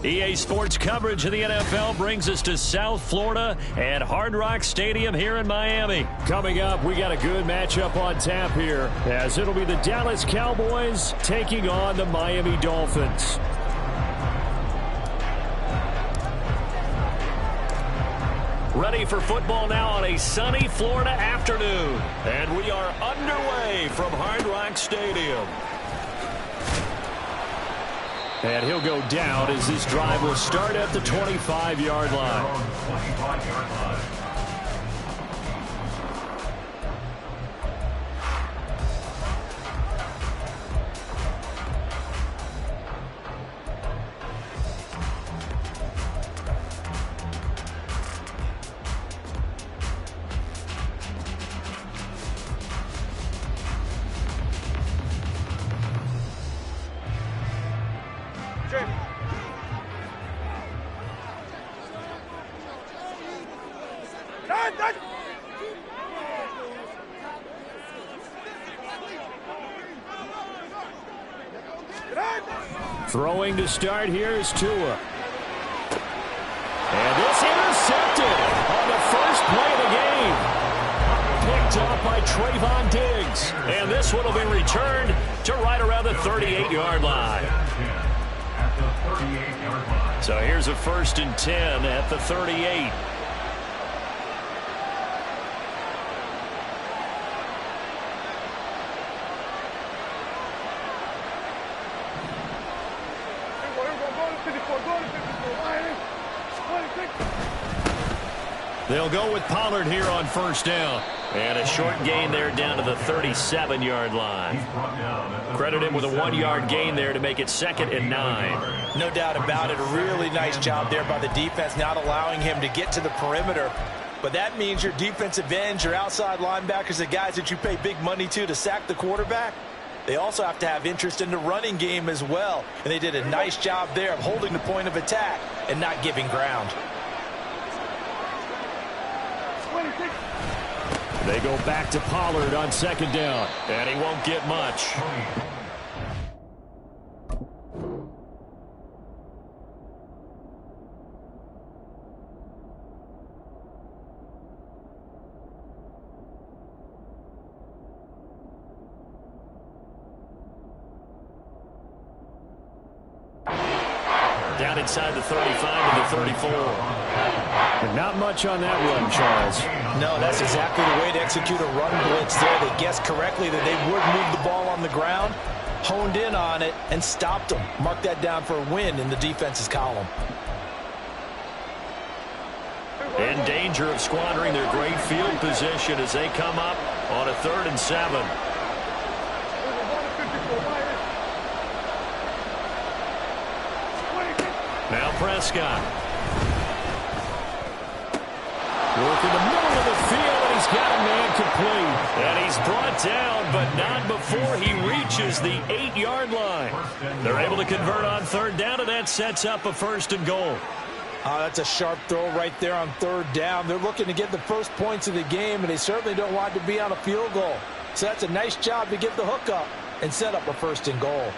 EA Sports coverage of the NFL brings us to South Florida at Hard Rock Stadium here in Miami. Coming up, we got a good matchup on tap here, as it'll be the Dallas Cowboys taking on the Miami Dolphins. Ready for football now on a sunny Florida afternoon. And we are underway from Hard Rock Stadium. And he'll go down as this drive will start at the 25-yard line. Throwing to start here is Tua. And this intercepted on the first play of the game. Picked up by Trayvon Diggs. And this one will be returned to right around the 38-yard line. So here's a 1st and 10 at the 38. They'll go with Pollard here on 1st down. And a short gain there down to the 37-yard line. Credit him with a 1-yard gain there to make it 2nd and 9. No doubt about it. A really nice job there by the defense, not allowing him to get to the perimeter. But that means your defensive ends, your outside linebackers, the guys that you pay big money to sack the quarterback, they also have to have interest in the running game as well. And they did a nice job there of holding the point of attack and not giving ground. They go back to Pollard on 2nd down. And he won't get much. Down inside the 35 to the 34. And not much on that run, Charles. No, that's exactly the way to execute a run blitz there. They guessed correctly that they would move the ball on the ground, honed in on it, and stopped them. Mark that down for a win in the defense's column. In danger of squandering their great field position as they come up on a 3rd and 7. Now Prescott. Working the middle of the field, and he's got a man complete. And he's brought down, but not before he reaches the 8-yard line. They're able to convert on 3rd down, and that sets up a 1st and goal. That's a sharp throw right there on 3rd down. They're looking to get the first points of the game, and they certainly don't want to be on a field goal. So that's a nice job to get the hook up and set up a 1st and goal.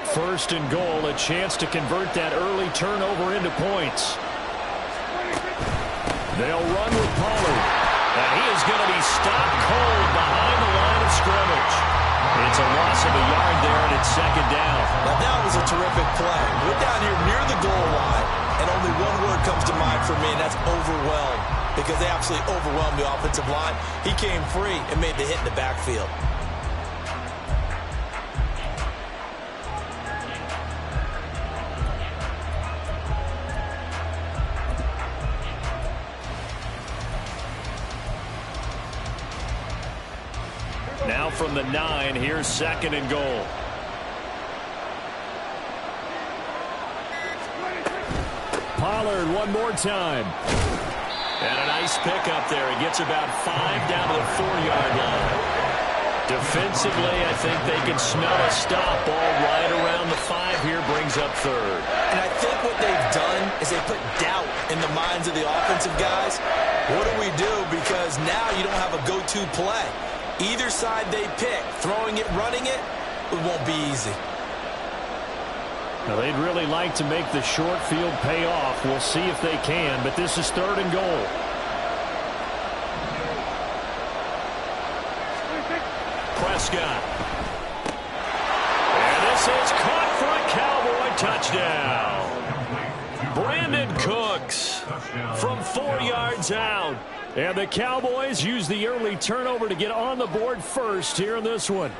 First and goal, a chance to convert that early turnover into points. They'll run with Pollard. And he is going to be stopped cold behind the line of scrimmage. It's a loss of a yard there, and it's 2nd down. Now that was a terrific play. We're down here near the goal line, and only one word comes to mind for me, and that's overwhelmed. Because they absolutely overwhelmed the offensive line. He came free and made the hit in the backfield. Now from the 9, here's 2nd and goal. Pollard one more time. And a nice pickup there. He gets about 5 down to the 4-yard line. Defensively, I think they can smell a stop ball right around the 5 here, brings up 3rd. And I think what they've done is they put doubt in the minds of the offensive guys. What do we do? Because now you don't have a go-to play. Either side they pick, throwing it, running it, it won't be easy. Now, they'd really like to make the short field pay off. We'll see if they can, but this is 3rd and goal. Prescott. And this is caught for a Cowboy touchdown. Brandon Cooks from 4 yards out. And the Cowboys use the early turnover to get on the board first here in this one.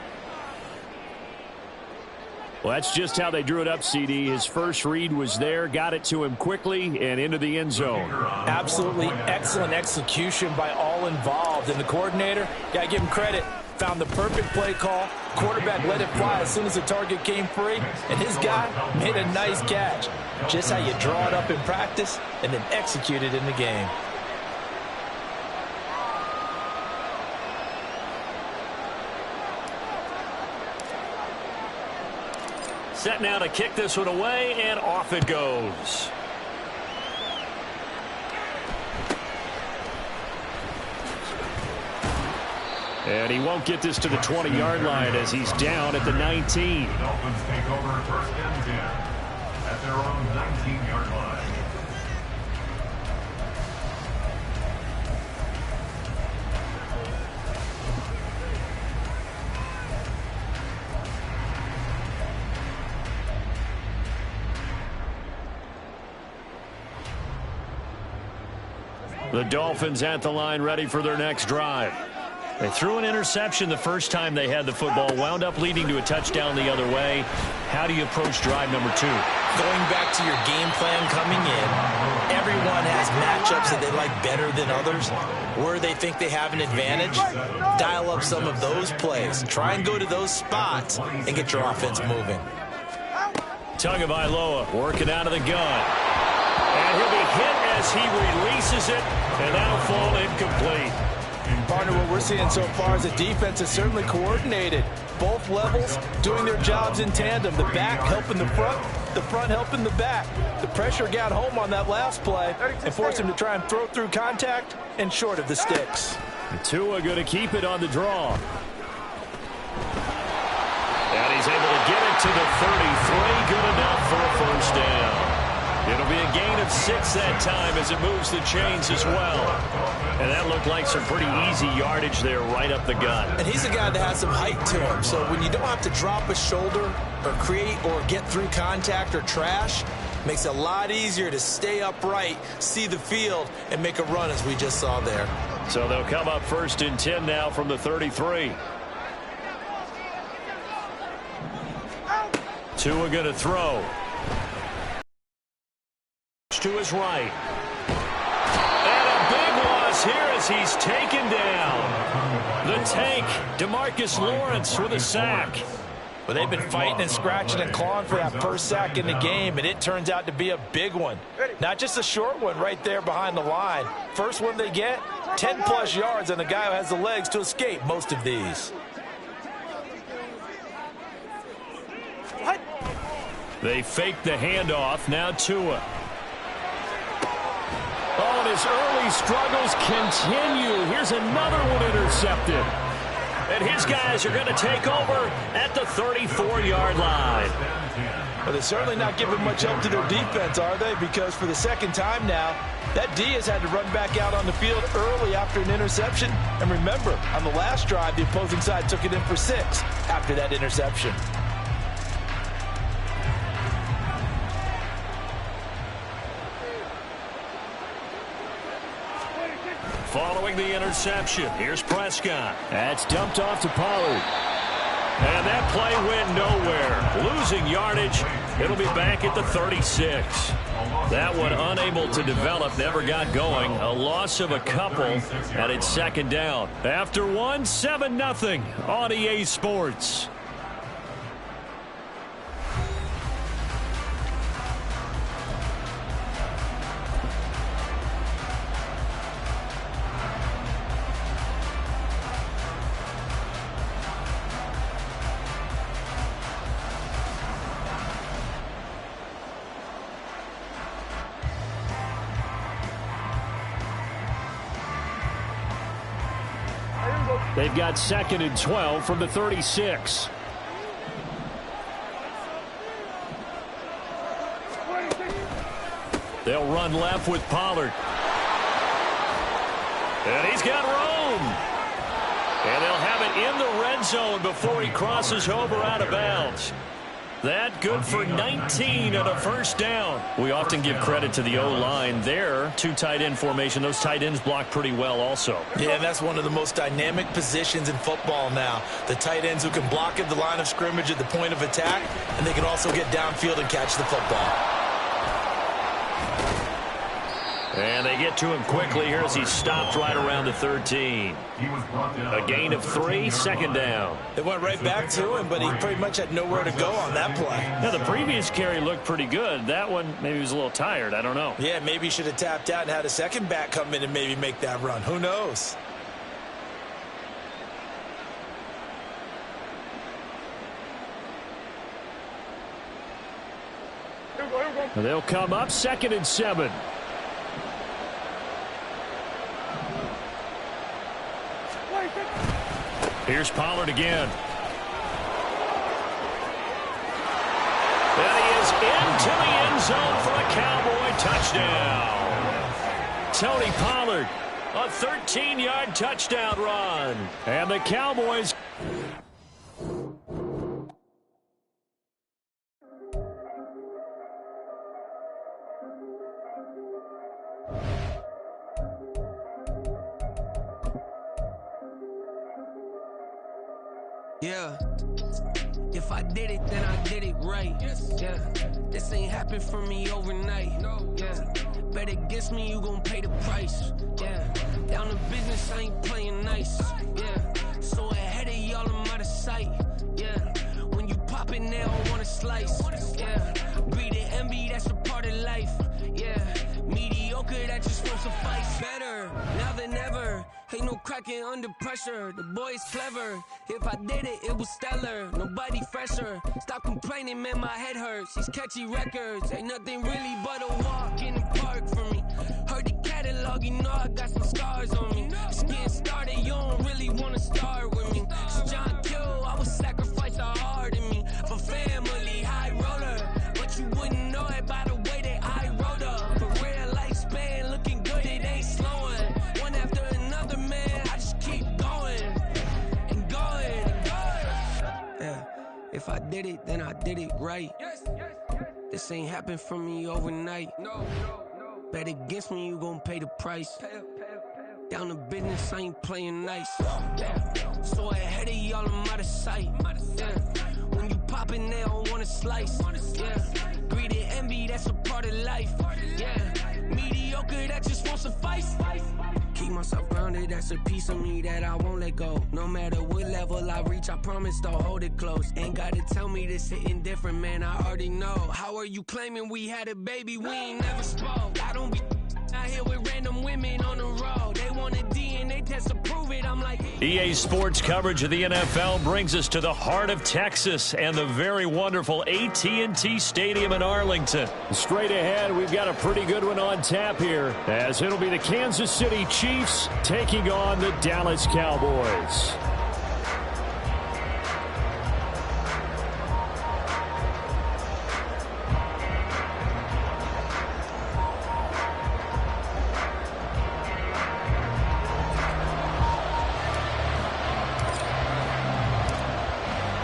Well, that's just how they drew it up, CD. His first read was there, got it to him quickly, and into the end zone. Absolutely excellent execution by all involved. And the coordinator, got to give him credit, found the perfect play call. Quarterback let it fly as soon as the target came free, and his guy made a nice catch. Just how you draw it up in practice and then execute it in the game. Set now to kick this one away, and off it goes. And he won't get this to the 20-yard line as he's down at the 19. The Dolphins take over 1st and 10 at their own 19-yard line. The Dolphins at the line, ready for their next drive. They threw an interception the first time they had the football, wound up leading to a touchdown the other way. How do you approach drive number 2? Going back to your game plan coming in, everyone has matchups that they like better than others. Where they think they have an advantage, dial up some of those plays. Try and go to those spots and get your offense moving. Tagovailoa working out of the gun. And he'll be hit as he releases it, and that'll fall incomplete. Partner, what we're seeing so far is the defense is certainly coordinated. Both levels doing their jobs in tandem. The back helping the front helping the back. The pressure got home on that last play and forced him to try and throw through contact and short of the sticks. Tua going to keep it on the draw. And he's able to get it to the 33. Good enough for a first down. It'll be a gain of 6 that time as it moves the chains as well. And that looked like some pretty easy yardage there right up the gut. And he's a guy that has some height to him. So when you don't have to drop a shoulder or create or get through contact or trash, makes it a lot easier to stay upright, see the field, and make a run as we just saw there. So they'll come up 1st and 10 now from the 33. Tua going to throw. To his right. And a big loss here as he's taken down. The tank, DeMarcus Lawrence with a sack. Well, they've been fighting and scratching and clawing for that first sack in the game, and it turns out to be a big one. Not just a short one right there behind the line. First one they get, 10-plus yards, and the guy who has the legs to escape most of these. They fake the handoff. Now Tua. Oh, and his early struggles continue. Here's another one intercepted. And his guys are going to take over at the 34-yard line. Well, they're certainly not giving much help to their defense, are they? Because for the second time now, that D has had to run back out on the field early after an interception. And remember, on the last drive, the opposing side took it in for 6 after that interception. Following the interception, here's Prescott. That's dumped off to Pollard. And that play went nowhere. Losing yardage. It'll be back at the 36. That one unable to develop, never got going. A loss of a couple, and it's 2nd down. After one, 7-0 on EA Sports. They've got 2nd and 12 from the 36. They'll run left with Pollard. And he's got room. And they'll have it in the red zone before he crosses over out of bounds. That good for 19 and a first down. We often give credit to the O-line there. 2 tight end formation. Those tight ends block pretty well also. Yeah, and that's one of the most dynamic positions in football now. The tight ends who can block at the line of scrimmage at the point of attack, and they can also get downfield and catch the football. And they get to him quickly here as he stopped right around the 13. A gain of 3, 2nd down. They went right back to him, but he pretty much had nowhere to go on that play. Yeah, the previous carry looked pretty good. That one, maybe he was a little tired. I don't know. Yeah, maybe he should have tapped out and had a second back come in and maybe make that run. Who knows? They'll come up 2nd and 7. Here's Pollard again. And he is into the end zone for a Cowboy touchdown. Tony Pollard, a 13-yard touchdown run. And the Cowboys... Yeah, if I did it, then I did it right. Yeah, this ain't happened for me overnight. Yeah, bet against me, you gon' pay the price. Yeah, down to business, I ain't playing nice. Yeah, so ahead of y'all, I'm out of sight. Yeah, when you pop it, they don't wanna slice. Yeah, greed and envy, that's a part of life. Yeah, mediocre, that just won't suffice. Better now than ever. Ain't no cracking under pressure. The boy's clever. If I did it, it was stellar. Nobody fresher. Stop complaining, man, my head hurts. These catchy records ain't nothing really but a walk in the park for me. Heard the catalog, you know I got some scars on me. Just getting started, you don't really wanna start with me. It's John Kill, I would sacrifice a heart in me for family, high roller. But you wouldn't know it by the way that I wrote up. For real lifespan, looking good, it ain't slowing. One after another, man, I just keep going and going and going. Yeah, if I did it, then I did it right. This ain't happened for me overnight. Bet against me, you gon' pay the price. Down to business, I ain't playing nice. Yeah, so ahead of y'all, I'm out of sight. Yeah, when you poppin', they don't wanna slice. Yeah, greed and envy, that's a part of life. Yeah, mediocre, that just won't suffice. Keep myself grounded, that's a piece of me that I won't let go. No matter what level I reach, I promise to hold it close. Ain't gotta tell me this hitting different, man, I already know. How are you claiming we had a baby, we ain't never spoke? I don't be out here with random women on the road. They want a DNA test to prove it, I'm like... EA Sports coverage of the NFL brings us to the heart of Texas and the very wonderful AT&T Stadium in Arlington. Straight ahead, we've got a pretty good one on tap here, as it'll be the Kansas City Chiefs taking on the Dallas Cowboys.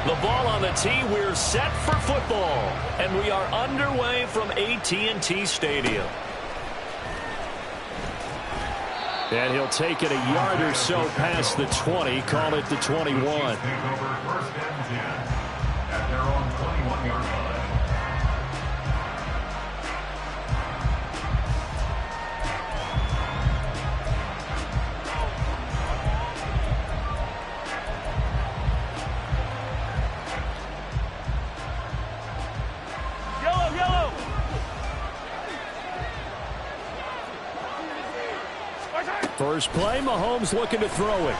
The ball on the tee, we're set for football, and we are underway from AT&T Stadium. And he'll take it a yard or so past the 20, call it the 21. Take over 1st and 10 at their own 21-yard line. First play, Mahomes looking to throw it.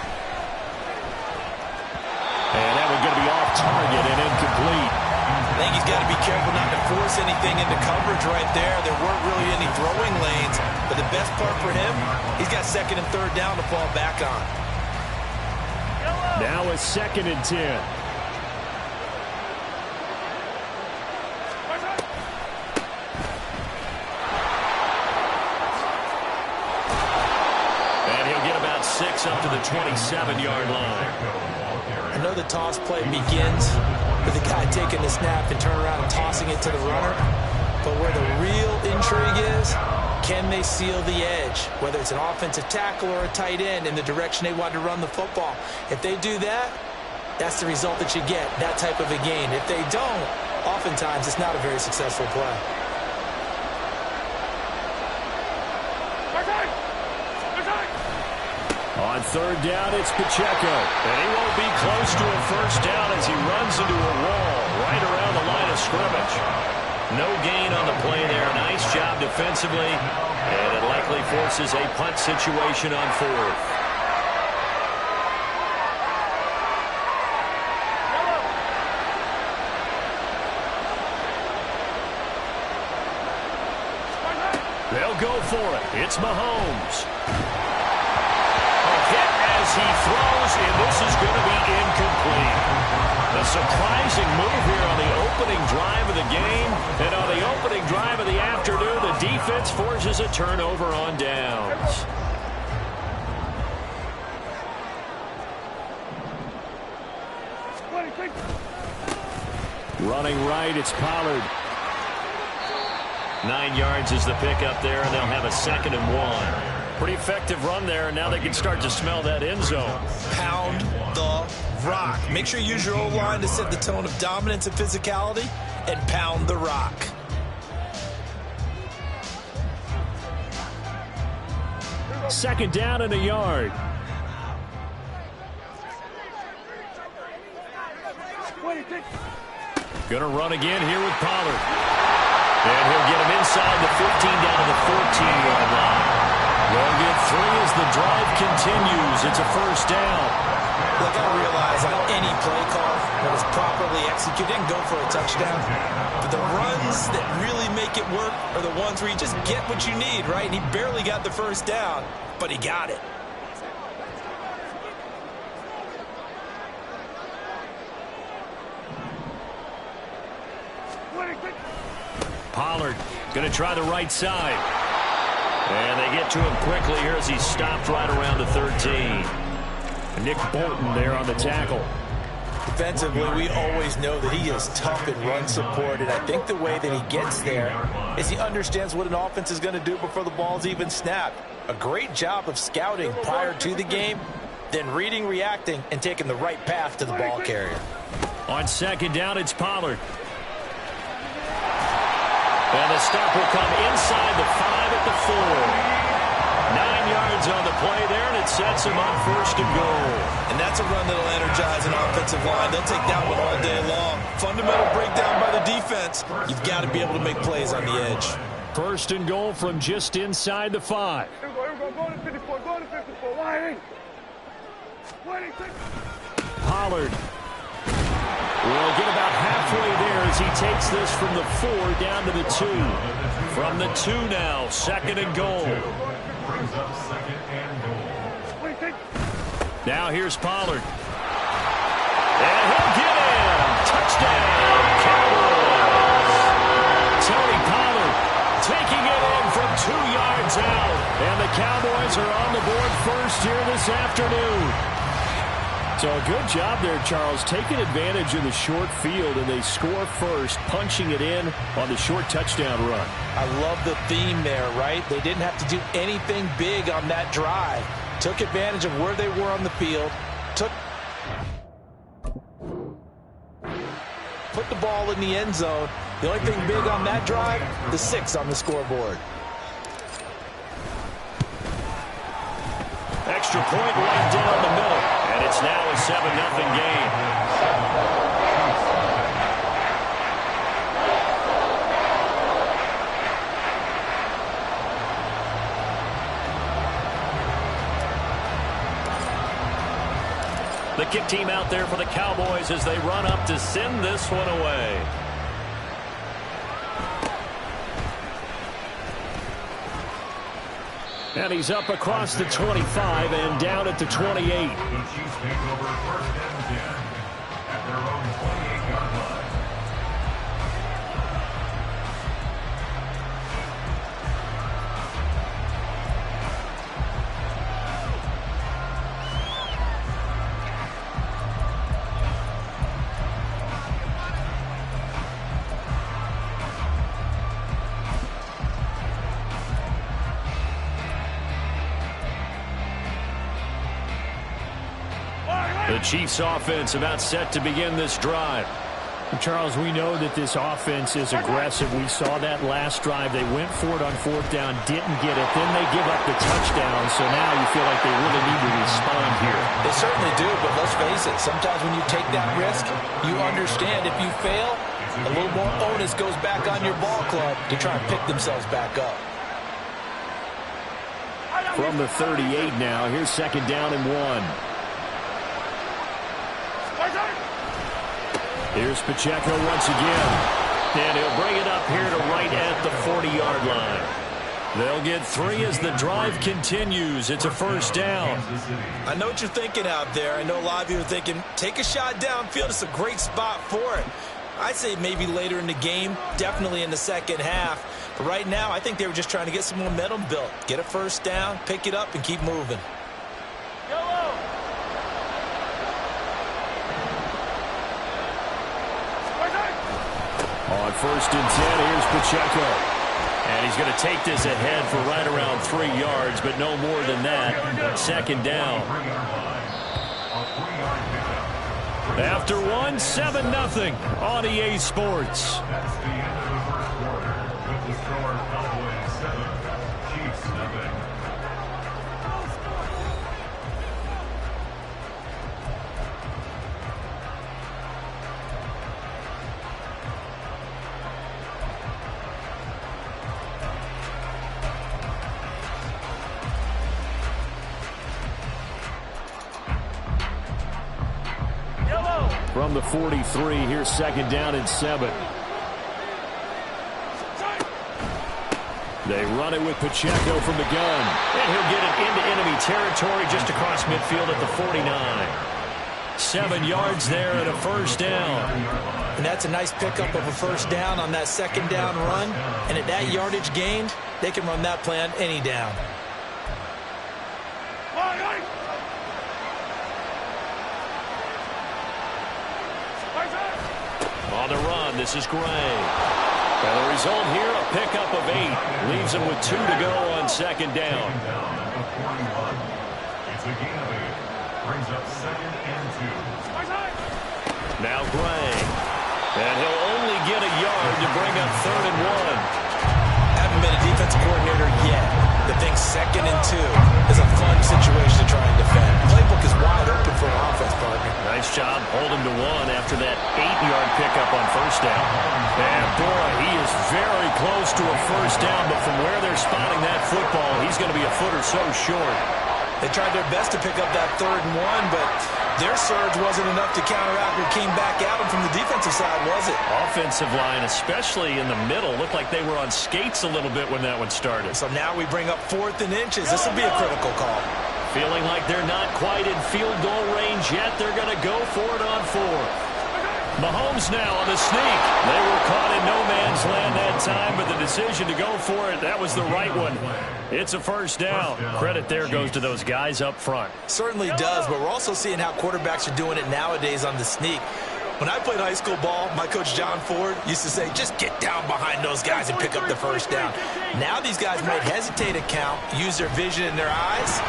And that one's going to be off target and incomplete. I think he's got to be careful not to force anything into coverage right there. There weren't really any throwing lanes, but the best part for him, he's got 2nd and 3rd down to fall back on. Now a 2nd and 10. And he'll get about 6 up to the 27-yard line. I know the toss play begins with the guy taking the snap and turn around and tossing it to the runner. But where the real intrigue is, can they seal the edge? Whether it's an offensive tackle or a tight end in the direction they want to run the football. If they do that, that's the result that you get, that type of a gain. If they don't, oftentimes it's not a very successful play. On 3rd down, it's Pacheco. And he won't be close to a first down as he runs into a wall right around the line of scrimmage. No gain on the play there. Nice job defensively. And it likely forces a punt situation on 4th. They'll go for it. It's Mahomes. Hit as he throws, and this is going to be incomplete. A surprising move here on the opening drive of the game. And on the opening drive of the afternoon, the defense forces a turnover on downs. Running right, it's Pollard. 9 yards is the pickup there, and they'll have a 2nd and 1. Pretty effective run there, and now they can start to smell that end zone. Pound the rock. Make sure you use your O-line to set the tone of dominance and physicality, and pound the rock. Second down and a yard. Gonna run again here with Pollard. And he'll get him inside the 15 down to the 14-yard line. They'll get 3 as the drive continues. It's a first down. Look, I realize on any play call that is properly executed and go for a touchdown. But the runs that really make it work are the ones where you just get what you need, right? And he barely got the first down, but he got it. Pollard going to try the right side. And they get to him quickly here as he's stopped right around the 13. Nick Bolton there on the tackle. Defensively, we always know that he is tough in run support, and I think the way that he gets there is he understands what an offense is going to do before the ball's even snapped. A great job of scouting prior to the game, then reading, reacting, and taking the right path to the ball carrier. On second down, it's Pollard. And the stop will come inside the 5 at the 4. 9 yards on the play there, and it sets him up first and goal. And that's a run that'll energize an offensive line. They'll take that one all day long. Fundamental breakdown by the defense. You've got to be able to make plays on the edge. First and goal from just inside the 5. Pollard will get about halfway there as he takes this from the 4 down to the 2. From the 2 now, 2nd and goal. Now here's Pollard. And he'll get in. Touchdown, Cowboys. Tony Pollard taking it in from 2 yards out. And the Cowboys are on the board first here this afternoon. So a good job there, Charles, taking advantage of the short field, and they score first, punching it in on the short touchdown run. I love the theme there, right? They didn't have to do anything big on that drive. Took advantage of where they were on the field. Put the ball in the end zone. The only thing big on that drive, the 6 on the scoreboard. Extra point right down the middle. And it's now a 7-0 game. The kick team out there for the Cowboys as they run up to send this one away. And he's up across the 25 and down at the 28. The Chiefs take over 1st and 10 at their own 28-yard line. The Chiefs offense about set to begin this drive. Charles, we know that this offense is aggressive. We saw that last drive. They went for it on 4th down, didn't get it. Then they give up the touchdown. So now you feel like they really need to respond here. They certainly do, but let's face it. Sometimes when you take that risk, you understand if you fail, a little more onus goes back on your ball club to try and pick themselves back up. From the 38 now, here's 2nd down and 1. Here's Pacheco once again. And he'll bring it up here to right at the 40-yard line. They'll get 3 as the drive continues. It's a 1st down. I know what you're thinking out there. I know a lot of you are thinking, take a shot downfield. It's a great spot for it. I'd say maybe later in the game, definitely in the second half. But right now, I think they were just trying to get some momentum built. Get a 1st down, pick it up, and keep moving. On 1st and 10, here's Pacheco. And he's going to take this ahead for right around 3 yards, but no more than that. 2nd down. After 1, 7-0 on EA Sports. That's the end of the 1st quarter with the score Cowboys 7, Chiefs nothing. From the 43, here's 2nd down and 7. They run it with Pacheco from the gun. And he'll get it into enemy territory just across midfield at the 49. 7 yards there and a 1st down. And that's a nice pickup of a 1st down on that 2nd down run. And at that yardage gained, they can run that play on any down. On the run, this is Gray. And the result here, a pickup of 8. Leaves him with 2 to go on 2nd down. It's a gain of 8. Brings up 2nd and 2. Now Gray. And he'll only get a yard to bring up 3rd and 1. Haven't been a defensive coordinator yet, but think 2nd and 2 is a fun situation to try and defend. The playbook is wide open for an offense, partner. Nice job holding to 1 after that 8-yard pickup on 1st down. And boy, he is very close to a 1st down, but from where they're spotting that football, he's going to be a foot or so short. They tried their best to pick up that 3rd and 1, but their surge wasn't enough to counteract what came back at them from the defensive side, was it? Offensive line, especially in the middle, looked like they were on skates a little bit when that one started. So now we bring up 4th and inches. This will be a critical call. Feeling like they're not quite in field goal range yet. They're going to go for it on 4. Mahomes now on the sneak. They were caught in no man's land that time, but the decision to go for it, that was the right one. It's a 1st down. Credit there goes to those guys up front. Certainly does, but we're also seeing how quarterbacks are doing it nowadays on the sneak. When I played high school ball, my coach John Ford used to say, just get down behind those guys and pick up the 1st down. Now these guys might hesitate to count, use their vision in their eyes,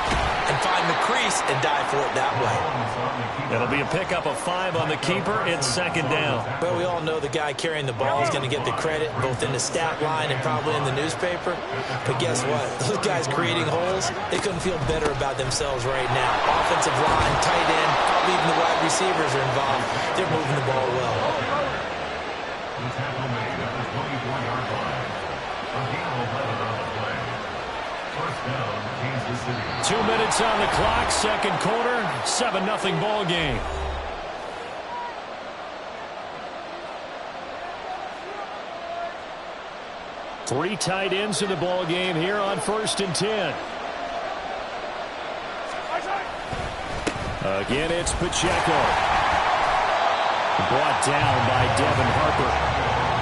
and find the crease and dive for it that way. It'll be a pickup of 5 on the keeper. It's 2nd down. Well, we all know the guy carrying the ball is going to get the credit, both in the stat line and probably in the newspaper. But guess what? Those guys creating holes, they couldn't feel better about themselves right now. Offensive line, tight end, probably even the wide receivers are involved. They're moving the ball well. The tackle made at the 24-yard line. A gain of 11 on the play. 1st down, Kansas City. 2 minutes on the clock, 2nd quarter, 7-0 ball game. Three tight ends in the ball game here on 1st and 10. Again, it's Pacheco. Brought down by Devin Harper.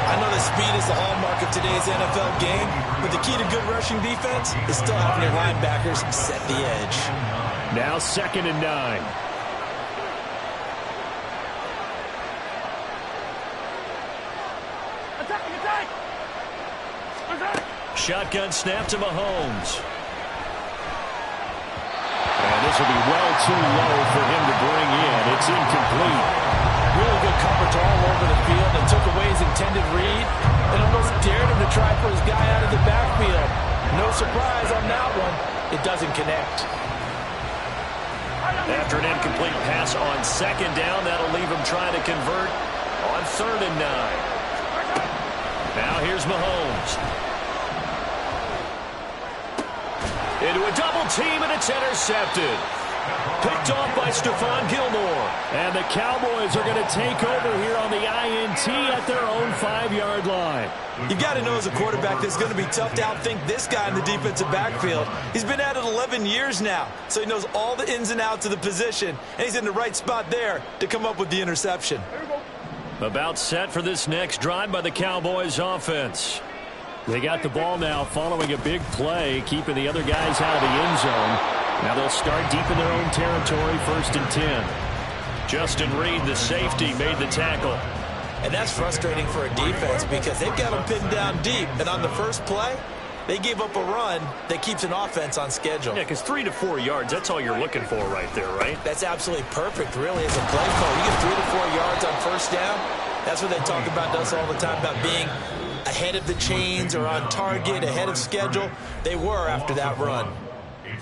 I know that speed is the hallmark of today's NFL game, but the key to good rushing defense is still having your linebackers set the edge. Now 2nd and 9. Shotgun snap to Mahomes. And this will be well too low for him to bring in. It's incomplete. Really good coverage all over the field and took away his intended read and almost dared him to try for his guy out of the backfield. No surprise on that one. It doesn't connect. After an incomplete pass on 2nd down, that'll leave him trying to convert on 3rd and 9. Now here's Mahomes. Into a double team, and it's intercepted. Picked off by Stephon Gilmore. And the Cowboys are going to take over here on the INT at their own 5-yard line. You got to know as a quarterback that it's going to be tough to outthink this guy in the defensive backfield. He's been at it 11 years now, so he knows all the ins and outs of the position, and he's in the right spot there to come up with the interception. About set for this next drive by the Cowboys offense. They got the ball now following a big play, keeping the other guys out of the end zone. Now they'll start deep in their own territory, 1st and 10. Justin Reed, the safety, made the tackle. And that's frustrating for a defense because they've got them pinned down deep. And on the first play, they gave up a run that keeps an offense on schedule. Yeah, because 3 to 4 yards, that's all you're looking for right there, right? That's absolutely perfect, really, as a play call. You get 3 to 4 yards on 1st down. That's what they talk about us all the time, about being ahead of the chains or on target, ahead of schedule. They were after that run.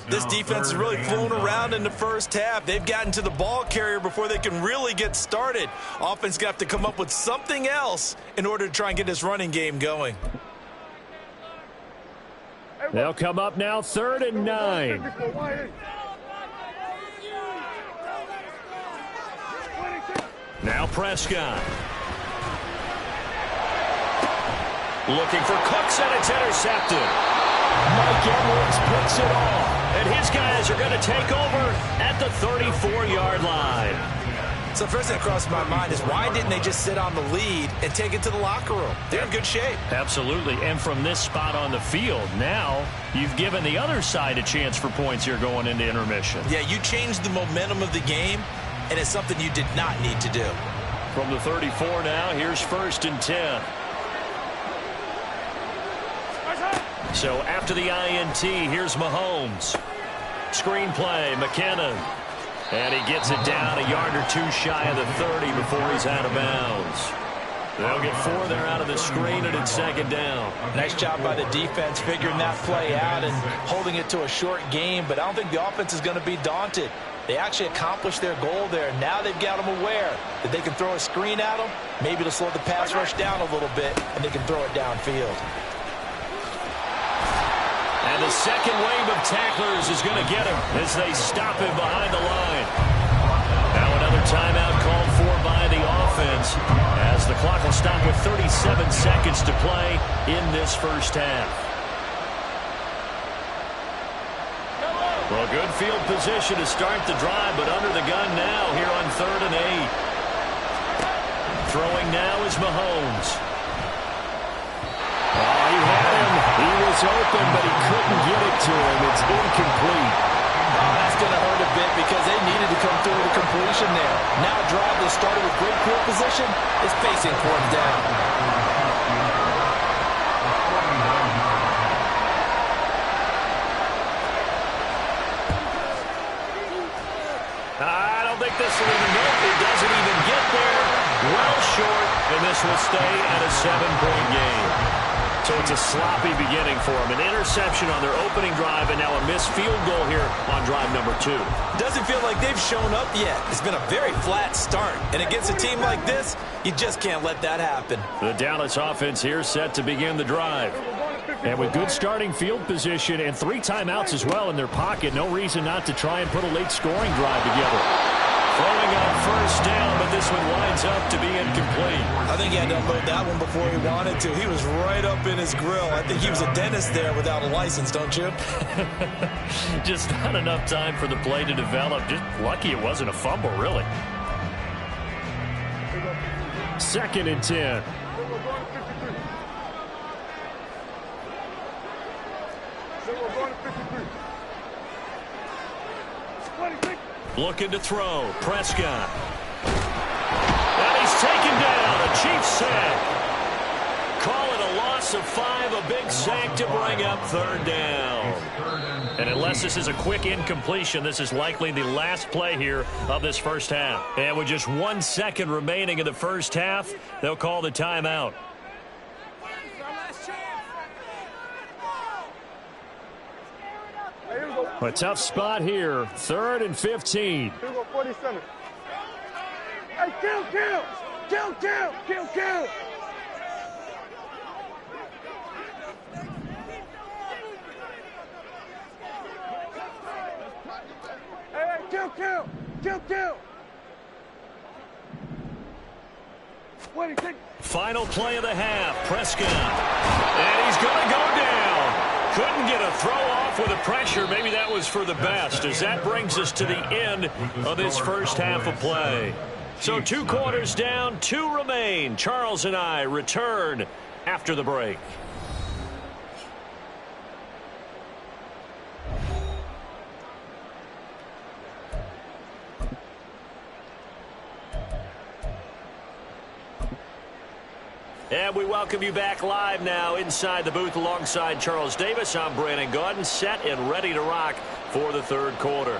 This defense is really flown around in the first half. They've gotten to the ball carrier before they can really get started. Offense going to have to come up with something else in order to try and get this running game going. They'll come up now 3rd and 9. Now Prescott. Looking for Cooks, and it's intercepted. Mike Edwards picks it off, and his guys are going to take over at the 34-yard line. So first thing that crossed my mind is why didn't they just sit on the lead and take it to the locker room? They're in good shape. Absolutely, and from this spot on the field, now you've given the other side a chance for points here going into intermission. Yeah, you changed the momentum of the game, and it's something you did not need to do. From the 34 now, here's 1st and 10. So after the INT, here's Mahomes. Screenplay, McKinnon. And he gets it down a yard or 2 shy of the 30 before he's out of bounds. They'll get 4 there out of the screen, and it's 2nd down. Nice job by the defense figuring that play out and holding it to a short game, but I don't think the offense is going to be daunted. They actually accomplished their goal there. Now they've got them aware that they can throw a screen at them. Maybe to slow the pass rush down a little bit, and they can throw it downfield. And the second wave of tacklers is going to get him as they stop him behind the line. Now another timeout called for by the offense as the clock will stop with 37 seconds to play in this first half. Well, good field position to start the drive, but under the gun now here on 3rd and 8. Throwing now is Mahomes. Oh, he had him. He was open, but he couldn't get it to him. It's incomplete. Oh, that's going to hurt a bit because they needed to come through with a completion there. Now a drive that started with great field position is facing 4th down. I don't think this will even get. It doesn't even get there. Well short, and this will stay at a 7-point game. So it's a sloppy beginning for them. An interception on their opening drive, and now a missed field goal here on drive number 2. Doesn't feel like they've shown up yet. It's been a very flat start. And against a team like this, you just can't let that happen. The Dallas offense here set to begin the drive. And with good starting field position and 3 timeouts as well in their pocket, no reason not to try and put a late scoring drive together. Throwing on 1st down, but this one winds up to be incomplete. I think he had to unload that one before he wanted to. He was right up in his grill. I think he was a dentist there without a license, don't you? Just not enough time for the play to develop. Just lucky it wasn't a fumble, really. 2nd and 10. Looking to throw. Prescott. And he's taken down. A Chiefs sack. Call it a loss of 5. A big sack to bring up 3rd down. And unless this is a quick incompletion, this is likely the last play here of this first half. And with just 1 second remaining in the first half, they'll call the timeout. A tough spot here. 3rd and 15. Here we go, 47. Hey, kill! Hey, kill! Final play of the half. Prescott. And he's going to go down. Couldn't get a throw off with the pressure. Maybe that was for the best, as that brings us to the end of this first half of play. So 2 quarters down, 2 remain. Charles and I return after the break. And we welcome you back live now inside the booth alongside Charles Davis. I'm Brandon Gaudin, set and ready to rock for the 3rd quarter.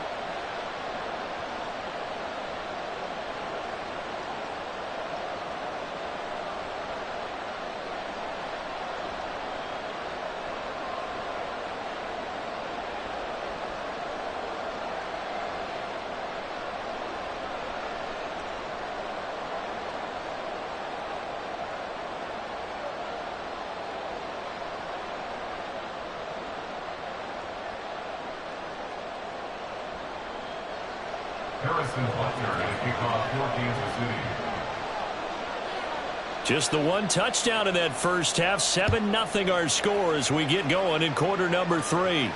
Harrison Butker to kick off for Kansas City. Just the 1 touchdown in that first half. 7-0 our score as we get going in quarter number 3.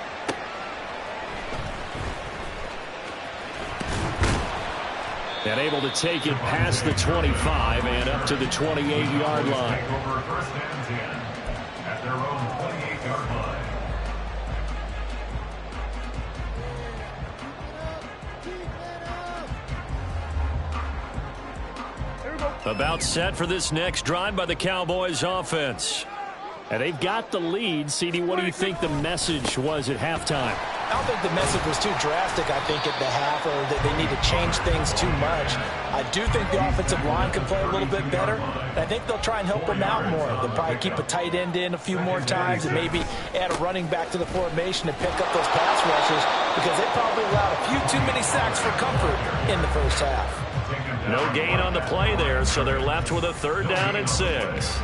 And able to take it past the 25 and up to the 28-yard line. Take over 1st and 10 at their own 28-yard line. About set for this next drive by the Cowboys offense. And they've got the lead. CD, what do you think the message was at halftime? I don't think the message was too drastic, I think, at the half, or that they need to change things too much. I do think the offensive line can play a little bit better, and I think they'll try and help them out more. They'll probably keep a tight end in a few more times and maybe add a running back to the formation to pick up those pass rushes, because they probably allowed a few too many sacks for comfort in the first half. No gain on the play there, so they're left with a 3rd down and 6.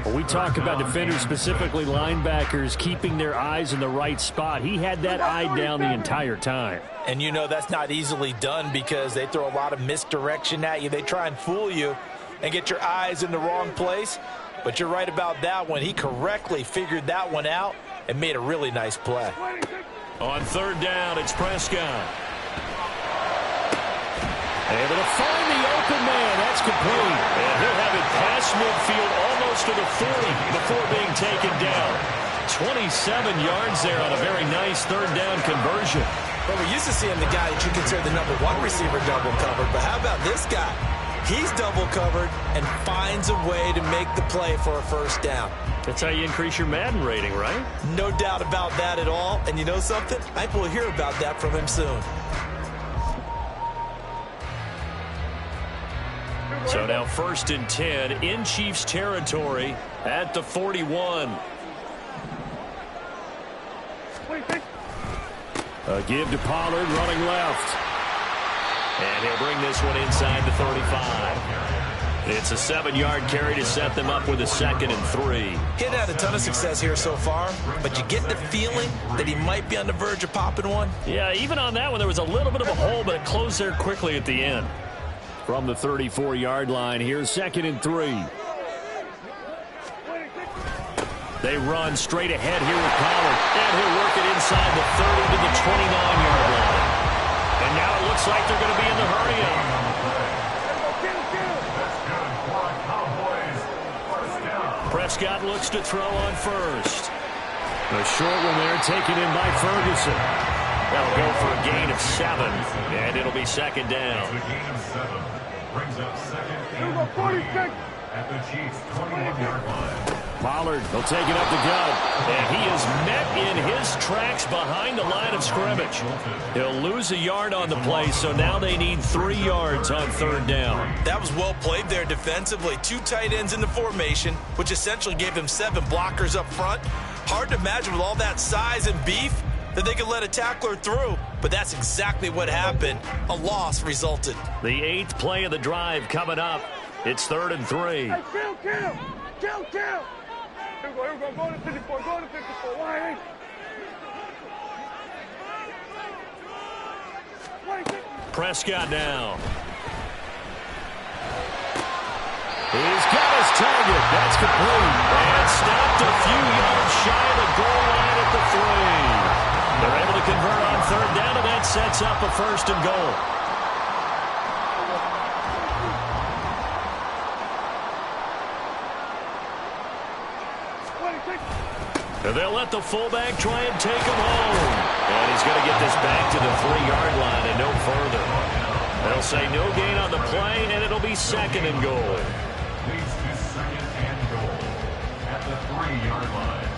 When we talk about defenders, specifically linebackers, keeping their eyes in the right spot, he had that eye down the entire time. And you know that's not easily done because they throw a lot of misdirection at you. They try and fool you and get your eyes in the wrong place. But you're right about that one. He correctly figured that one out and made a really nice play. On 3rd down, it's Prescott. Able to find the open man. That's complete. And he'll have it past midfield almost to the 40 before being taken down. 27 yards there on a very nice 3rd down conversion. Well, we're used to seeing the guy that you consider the #1 receiver double covered. But how about this guy? He's double covered and finds a way to make the play for a 1st down. That's how you increase your Madden rating, right? No doubt about that at all. And you know something? I think we'll hear about that from him soon. So now 1st and 10 in Chiefs territory at the 41. A give to Pollard running left. And he'll bring this one inside the 35. It's a 7-yard carry to set them up with a 2nd and 3. He's had a ton of success here so far, but you get the feeling that he might be on the verge of popping one. Yeah, even on that one, there was a little bit of a hole, but it closed there quickly at the end. From the 34-yard line, here's 2nd and 3. They run straight ahead here with Pollard, and he'll work it inside the 30 to the 29-yard line. And now it looks like they're going to be in the hurry-up. Prescott looks to throw on first. A short one there taken in by Ferguson. That'll go for a gain of 7, and it'll be 2nd down. The gain of 7 brings up 2nd and 3 at the Chiefs' 21-yard line. Pollard will take it up the gut, and he is met in his tracks behind the line of scrimmage. He'll lose a yard on the play, so now they need 3 yards on 3rd down. That was well played there defensively. 2 tight ends in the formation, which essentially gave them 7 blockers up front. Hard to imagine with all that size and beef that they could let a tackler through, but that's exactly what happened. A loss resulted. The 8th play of the drive coming up. It's 3rd and 3. Hey, kill. Here we go, go to 54, why ain't? Prescott down. He's got his target. That's complete. And stopped a few yards shy of the goal line at the 3. They're able to convert on 3rd down, and that sets up a 1st and goal. And they'll let the fullback try and take him home. And he's going to get this back to the 3-yard line and no further. They'll say no gain on the play, and it'll be 2nd and goal. Leads to 2nd and goal at the 3-yard line.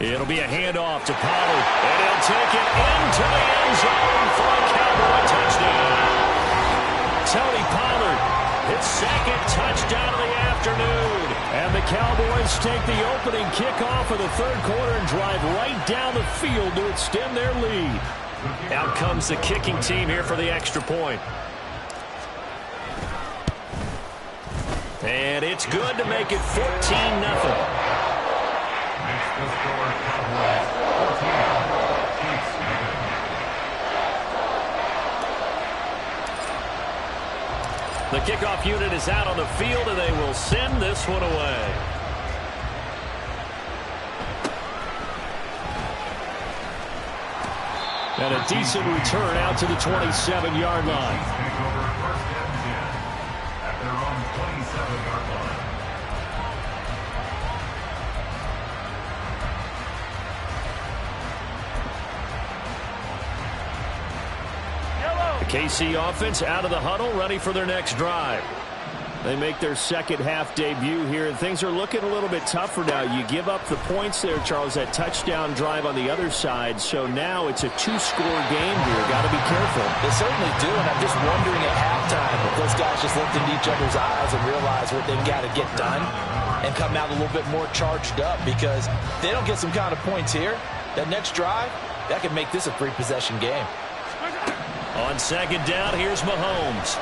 It'll be a handoff to Pollard, and he'll take it into the end zone for a Cowboy touchdown. Tony Pollard, his 2nd touchdown of the afternoon. And the Cowboys take the opening kickoff of the 3rd quarter and drive right down the field to extend their lead. Out comes the kicking team here for the extra point. And it's good to make it 14-0. Makes the score Cowboys 14, Chiefs 7. The kickoff unit is out on the field, and they will send this one away. And a decent return out to the 27-yard line. Take over 1st and 10 at their own 27-yard line. The KC offense out of the huddle, ready for their next drive. They make their 2nd half debut here, and things are looking a little bit tougher now. You give up the points there, Charles, that touchdown drive on the other side. So now it's a 2-score game here. Got to be careful. They certainly do, and I'm just wondering at halftime if those guys just looked into each other's eyes and realized what they've got to get done and come out a little bit more charged up, because if they don't get some kind of points here, that next drive, that could make this a 3-possession game. On 2nd down, here's Mahomes.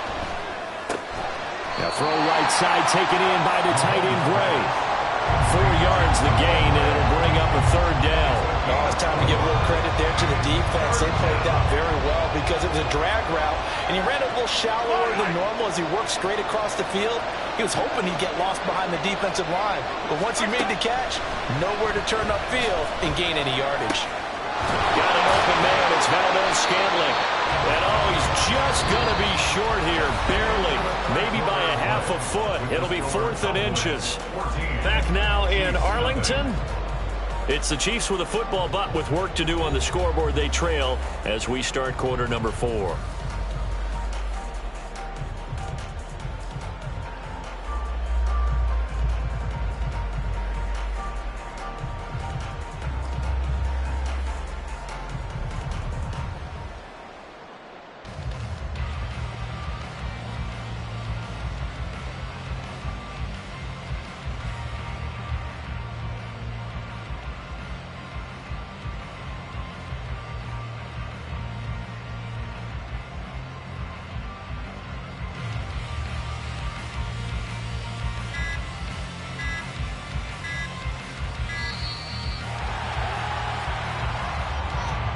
Now throw right side, taken in by the tight end Gray. 4 yards the gain, and it'll bring up a 3rd down. Oh, it's time to give a little credit there to the defense. They played that very well because it was a drag route, and he ran a little shallower than normal as he worked straight across the field. He was hoping he'd get lost behind the defensive line, but once he made the catch, nowhere to turn upfield and gain any yardage. Got an open man. It's Valdez-Scantling. And he's just going to be short here, barely, maybe by a half a foot. It'll be 4th and inches. Back now in Arlington. It's the Chiefs with a football, but with work to do on the scoreboard, they trail as we start quarter number 4.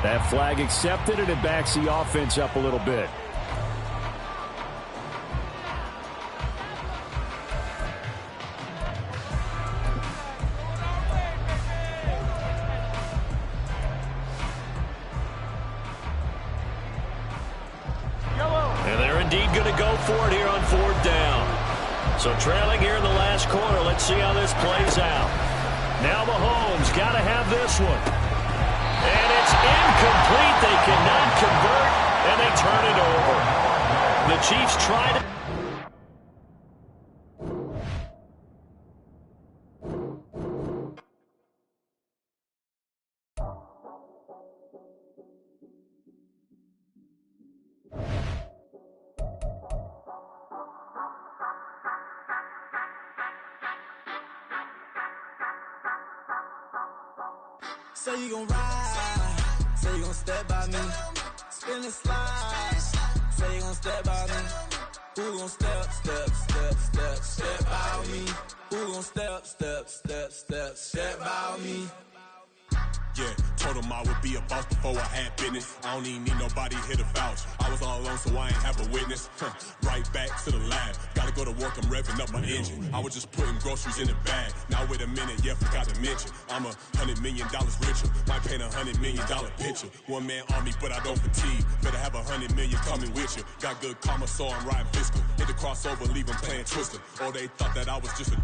That flag accepted, and it backs the offense up a little bit. And they're indeed going to go for it here on 4th down. So trailing here in the last quarter. Let's see how this plays out. Now Mahomes got to have this one. And it's incomplete. They cannot convert, and they turn it over. The Chiefs try to... Say you gon' ride, say you gon' step by me, spin and slide, say you gon' step by me, who gon' step by me, who gon' step by me. Yeah, told him I would be a boss before I had business. I don't even need nobody here to vouch. I was all alone, so I ain't have a witness. Right back to the lab. Gotta go to work, I'm revving up my engine. I was just putting groceries in the bag. Now wait a minute, yeah, forgot to mention. I'm $100 million richer. Might paint $100 million picture. One man army, but I don't fatigue. Better have 100 million coming with you. Got good karma, so I'm riding fiscal. Hit the crossover, leave them playing Twister. Oh, they thought that I was just a...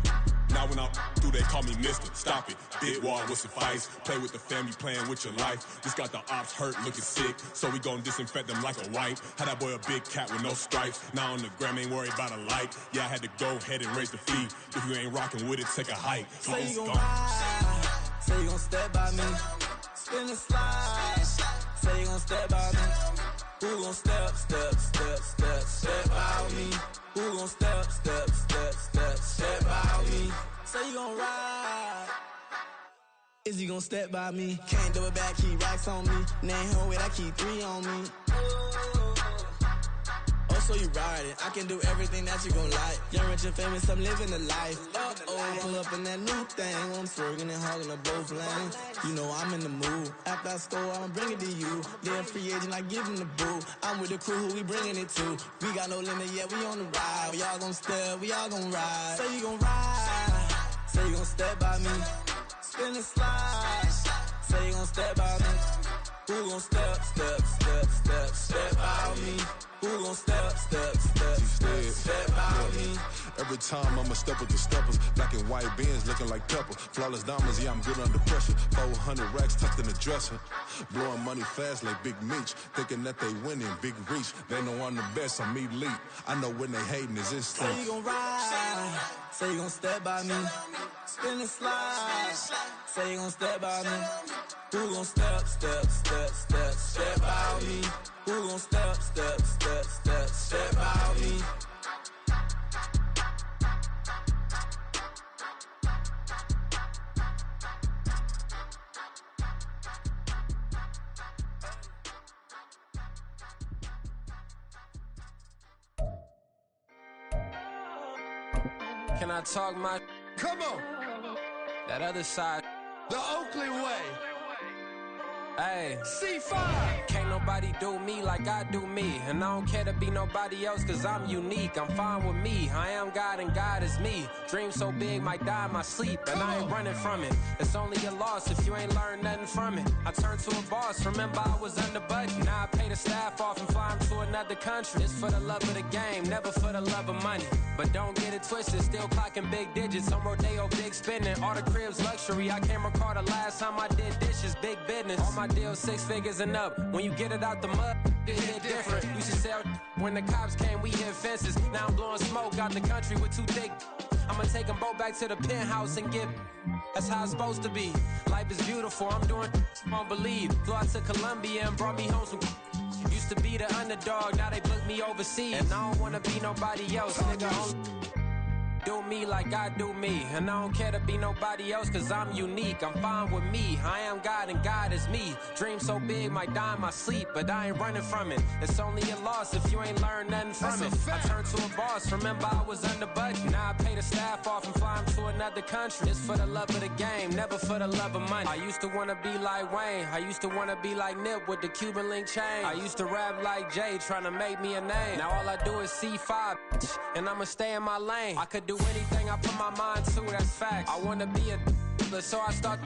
Now when I do, they call me Mister. Stop it. Big wall, what's advice? Play with the family, playing with your life. This got the ops hurt, looking sick. So we gon' disinfect them like a wipe. Had that boy a big cat with no stripes. Now on the gram, ain't worried about a light. Yeah, I had to go ahead and raise the fee. If you ain't rocking with it, take a hike. Say you gon' ride, say you gon' step by me, spin and slide, say you gon' step by me, who gon' step by me, who gon' step by me, say you gon' ride, is he gon' step by me, can't do it back, keep racks on me, name home with I keep 3 on me. So you ride it, I can do everything that you gon' like. Young, rich, and famous, I'm living the life. Uh-oh, pull up in that new thing. I'm swerving and hogging up both lanes. You know I'm in the mood. After I score, I'ma bring it to you. They're a free agent, I give them the boo. I'm with the crew, who we bringing it to. We got no limit, yeah, we on the ride. We all gon' step, we all gon' ride. Say you gon' ride, say you gon' step by me. Spin and slide, say you gon' step by me. Who gon' step by me? Who gon' step by me? Every time I'ma step with the steppers. Black and white beans looking like pepper. Flawless diamonds, yeah, I'm good under pressure. 400 racks tucked in the dresser. Blowing money fast like Big Meech. Thinking that they winning, big reach. They know I'm the best, I'm elite. I know when they hating is instinct. Say you gon' ride, say you gon' step by me. Spin and slide, say you gon' step by me. Who gon' step by me? Who gon' step by me? Can I talk my... Come on! That other side... The Oakley way! Hey, C5! Can't nobody do me like I do me. And I don't care to be nobody else cause I'm unique. I'm fine with me, I am God and God is me. Dream so big, might die in my sleep. And I ain't running from it. It's only a loss if you ain't learned nothing from it. I turned to a boss, remember I was under budget. Now I pay the staff off and fly them to another country. It's for the love of the game, never for the love of money. But don't get it twisted, still clocking big digits. On Rodeo, big spending, all the cribs luxury. I can't recall the last time I did dishes, big business. All my deals 6 figures and up. When you get it out the mud, it hit different. Used to sell when the cops came, we hit fences. Now I'm blowing smoke out the country with 2 thick. I'ma take them both back to the penthouse and get. That's how it's supposed to be. Life is beautiful, I'm doing won't believe. Flew out to Colombia and brought me home some. Used to be the underdog, now they book me overseas. And I don't wanna be nobody else, nigga. do me like I do me. And I don't care to be nobody else, cause I'm unique. I'm fine with me. I am God and God is me. Dream so big, might die in my sleep, but I ain't running from it. It's only a loss if you ain't learned nothing from it. I turned to a boss, remember I was under budget. Now I pay the staff off and fly them to another country. It's for the love of the game, never for the love of money. I used to wanna be like Wayne, I used to wanna be like Nip with the Cuban link chain. I used to rap like Jay, trying to make me a name. Now all I do is C5, and I'ma stay in my lane. I could do anything I put my mind to, that's facts. I wanna be a so I start.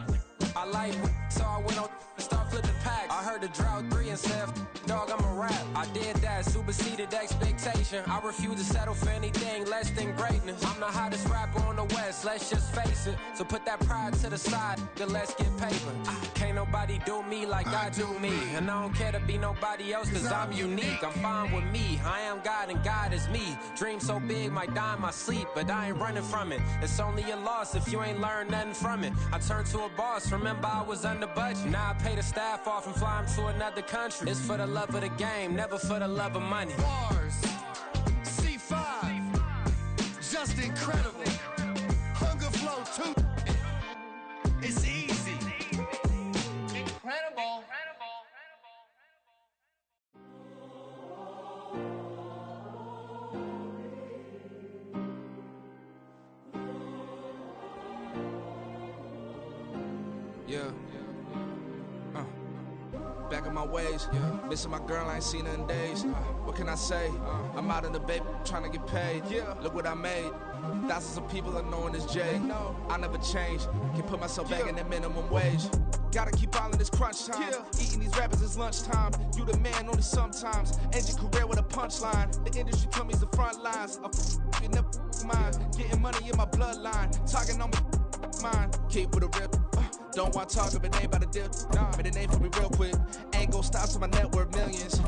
I like so I went on and start flipping packs. I heard the drought 3 and said, dog, I'm a rap. I did that, superseded expectation. I refuse to settle for anything less than greatness. I'm the hottest rapper on the West, let's just face it. So put that pride to the side, then let's get paper. Can't nobody do me like I do me. And I don't care to be nobody else, cause I'm unique. I'm fine with me, I am God and God is me. Dream so big, might die in my sleep, but I ain't running from it. It's only a loss if you ain't learned nothing from it. I turned to a boss, remember I was under budget. Now I pay the staff off and fly them to another country. It's for the love of the game, never for the love of money. Bars, C5, just incredible. Hunger Flow 2, it's easy. Incredible. Yeah. Back in my ways, missing my girl, I ain't seen her in days. What can I say? I'm out in the baby, trying to get paid. Look what I made. Thousands of people are knowing this Jay. I never change. Can put myself back in that minimum wage. Gotta keep all in this crunch time. Eating these rappers is lunchtime. You the man only sometimes. End your career with a punchline. The industry told me the front lines. You never mind. Getting money in my bloodline. Talking on me mine. Keep with a rip. Don't want to talk if it ain't about the dip. But it ain't for me real quick. Ain't gon' stop till my net worth millions.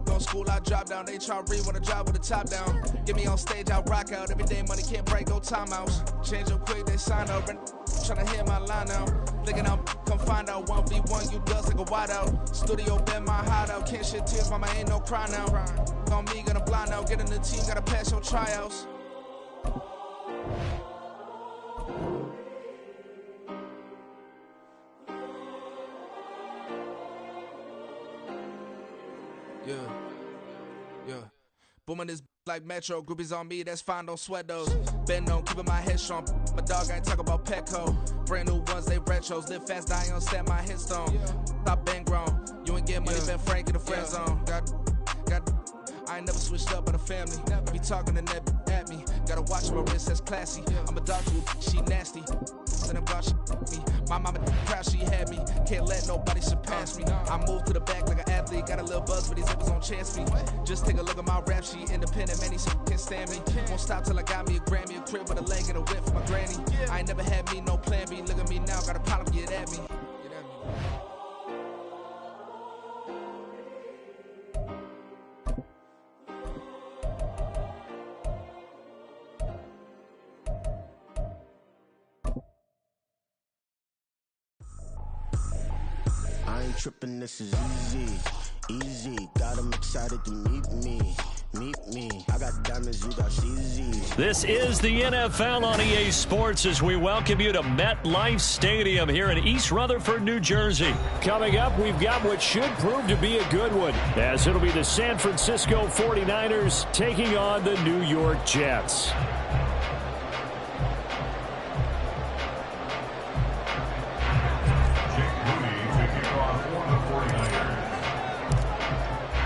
Go school, I drop down. They try to read when I drive with the top down. Get me on stage, I rock out. Every day money can't break, no timeouts. Change up quick, they sign up. Tryna hear my line out. Thinking I'm come find out. 1v1, you dust like a wideout. Studio been my hideout. Can't shed tears, mama ain't no cry now. On me, gonna blind out. Get in the team, gotta pass your tryouts. Yeah. Booming this like Metro, groupies on me, that's fine, don't sweat those. Been on, keeping my head strong. My dog ain't talk about Petco. Brand new ones, they retros. Live fast, die on, set my headstone. Stop been grown. You ain't get money, been frank in the friend zone. I ain't never switched up on the family. Be talking to net at me. Gotta watch my wrist, that's classy. I'm a dog too, she nasty. Let them God, she me. My mama proud she had me. Can't let nobody surpass me. I move to the back like an athlete. Got a little buzz, but these zippers on chance me. Just take a look at my rap sheet. Independent, man, these can't stand me. Won't stop till I got me a Grammy, a crib with a leg and a whip for my granny. I ain't never had me no plan B. Look at me now, got a problem, get at me. I ain't tripping, this is easy, got them excited to meet me, I got diamonds, you got CZs. This is the NFL on EA Sports as we welcome you to MetLife Stadium here in East Rutherford, New Jersey. Coming up, we've got what should prove to be a good one, as it'll be the San Francisco 49ers taking on the New York Jets.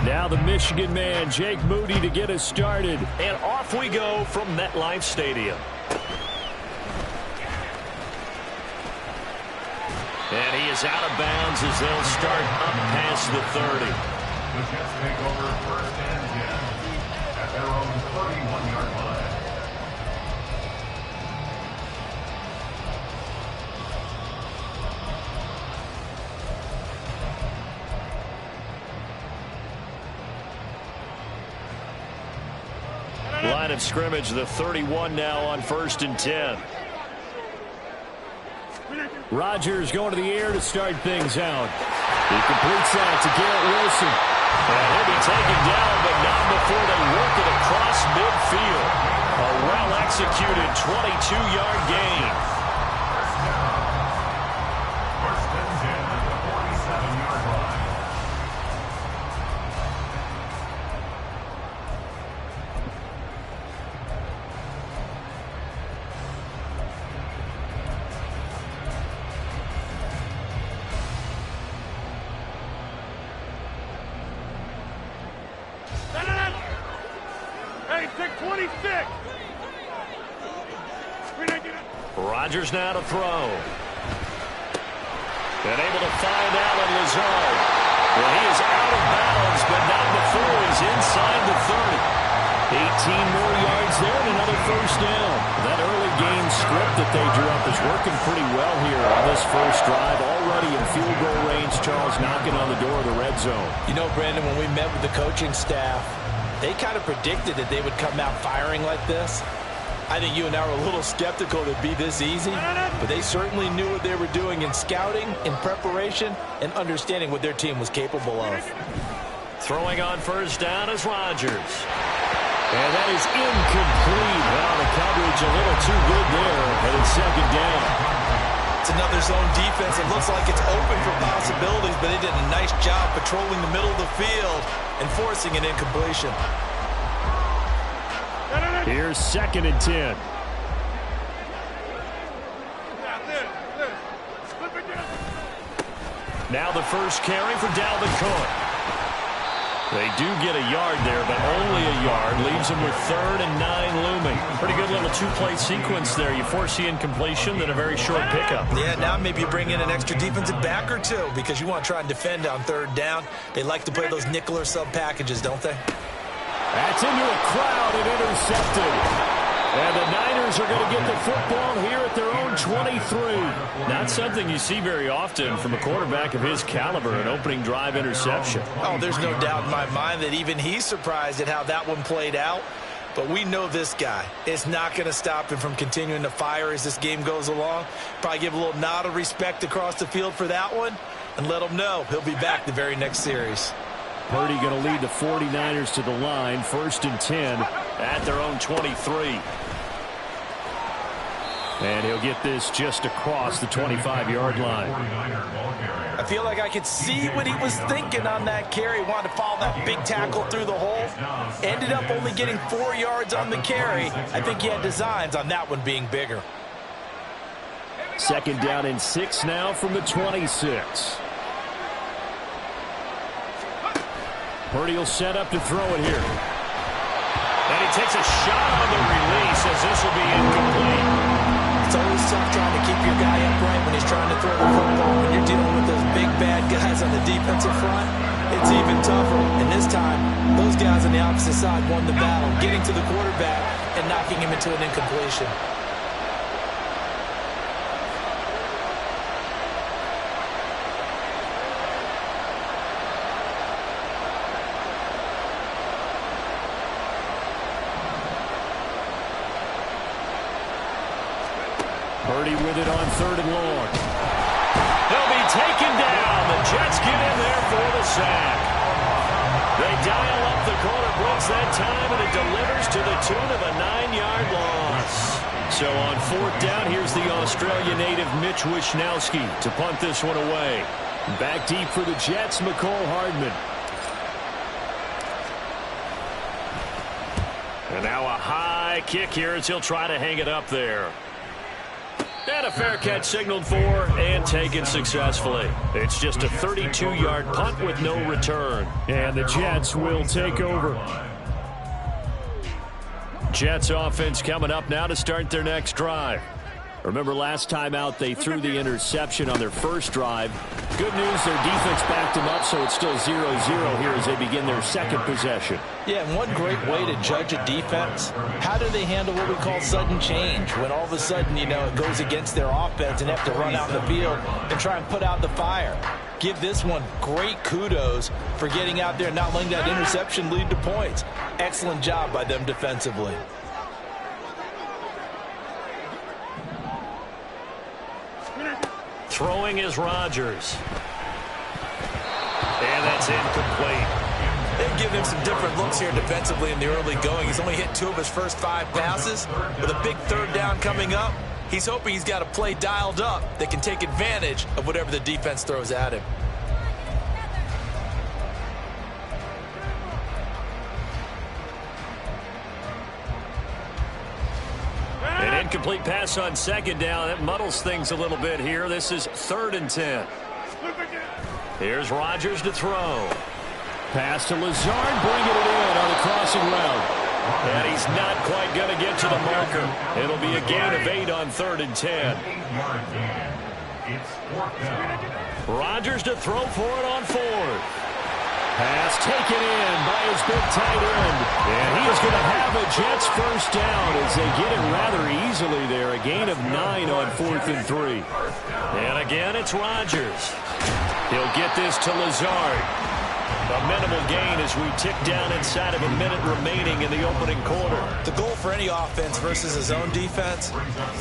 Now the Michigan man, Jake Moody, to get us started. And off we go from MetLife Stadium. And he is out of bounds as they'll start up past the 30. The Jets take over first and 10 at their own 31-yard line. Line of scrimmage, the 31 now on first and 10. Rodgers going to the air to start things out. He completes that to Garrett Wilson. And he'll be taken down, but not before they work it across midfield. A well-executed 22-yard gain. First and 10 at the 47-yard line. Hey, 626. Rodgers now to throw. And able to find Allen Lazard. Well, he is out of bounds, but not before he's inside the 30. 18 more yards there and another first down. That early game script that they drew up is working pretty well here on this first drive. Already in field goal range, Charles knocking on the door of the red zone. You know, Brandon, when we met with the coaching staff, they kind of predicted that they would come out firing like this. I think you and I were a little skeptical it'd be this easy, but they certainly knew what they were doing in scouting, in preparation, and understanding what their team was capable of. Throwing on first down is Rodgers. And that is incomplete. Well, the coverage a little too good there, and it's second down. It's another zone defense. It looks like it's open for possibilities, but they did a nice job patrolling the middle of the field and forcing an incompletion. Here's second and 10. Now the first carry for Dalvin Cook. They do get a yard there, but only a yard. Leaves them with 3rd and 9 looming. Pretty good little two-play sequence there. You force the incompletion, then a very short pickup. Yeah, now maybe you bring in an extra defensive back or two because you want to try and defend on 3rd down. They like to play those nickel or sub packages, don't they? That's into a crowd and intercepted. And the Niners are going to get the football here at their own 23. Not something you see very often from a quarterback of his caliber, an opening drive interception. Oh, there's no doubt in my mind that even he's surprised at how that one played out. But we know this guy. It's not going to stop him from continuing to fire as this game goes along. Probably give a little nod of respect across the field for that one and let him know he'll be back the very next series. Purdy going to lead the 49ers to the line, 1st and 10 at their own 23. And he'll get this just across the 25-yard line. I feel like I could see what he was thinking on that carry. Wanted to follow that big tackle through the hole. Ended up only getting 4 yards on the carry. I think he had designs on that one being bigger. Second down and 6 now from the 26. Purdy will set up to throw it here. And he takes a shot on the release as this will be incomplete. It's always tough trying to keep your guy upright when he's trying to throw the football. When you're dealing with those big bad guys on the defensive front, it's even tougher. And this time, those guys on the opposite side won the battle, getting to the quarterback and knocking him into an incompletion. Purdy with it on 3rd and long. He'll be taken down. The Jets get in there for the sack. They dial up the corner blitz that time, and it delivers to the tune of a 9-yard loss. So on 4th down, here's the Australia native Mitch Wishnowsky to punt this one away. Back deep for the Jets, McCole Hardman. And now a high kick here as he'll try to hang it up there. And a fair catch signaled for and taken successfully. It's just a 32-yard punt with no return. And the Jets will take over. Jets offense coming up now to start their next drive. Remember last time out they threw the interception on their first drive. Good news, their defense backed them up, so it's still 0-0 here as they begin their second possession. Yeah, and one great way to judge a defense, how do they handle what we call sudden change? When all of a sudden, you know, it goes against their offense and have to run out in the field and try and put out the fire. Give this one great kudos for getting out there and not letting that interception lead to points. Excellent job by them defensively. Throwing is Rodgers. And that's incomplete. They've given him some different looks here defensively in the early going. He's only hit 2 of his first 5 passes. With a big 3rd down coming up, he's hoping he's got a play dialed up that can take advantage of whatever the defense throws at him. An incomplete pass on 2nd down. That muddles things a little bit here. This is 3rd and 10. Here's Rodgers to throw. Pass to Lazard, bringing it in on the crossing route. And he's not quite going to get to the marker. It'll be a gain of 8 on 3rd and 10. Rodgers to throw for it on 4th. Pass taken in by his big tight end. And he is going to have a Jets first down as they get it rather easily there. A gain of 9 on 4th and 3. And again, it's Rodgers. He'll get this to Lazard. A minimal gain as we tick down inside of a minute remaining in the opening quarter. The goal for any offense versus his own defense,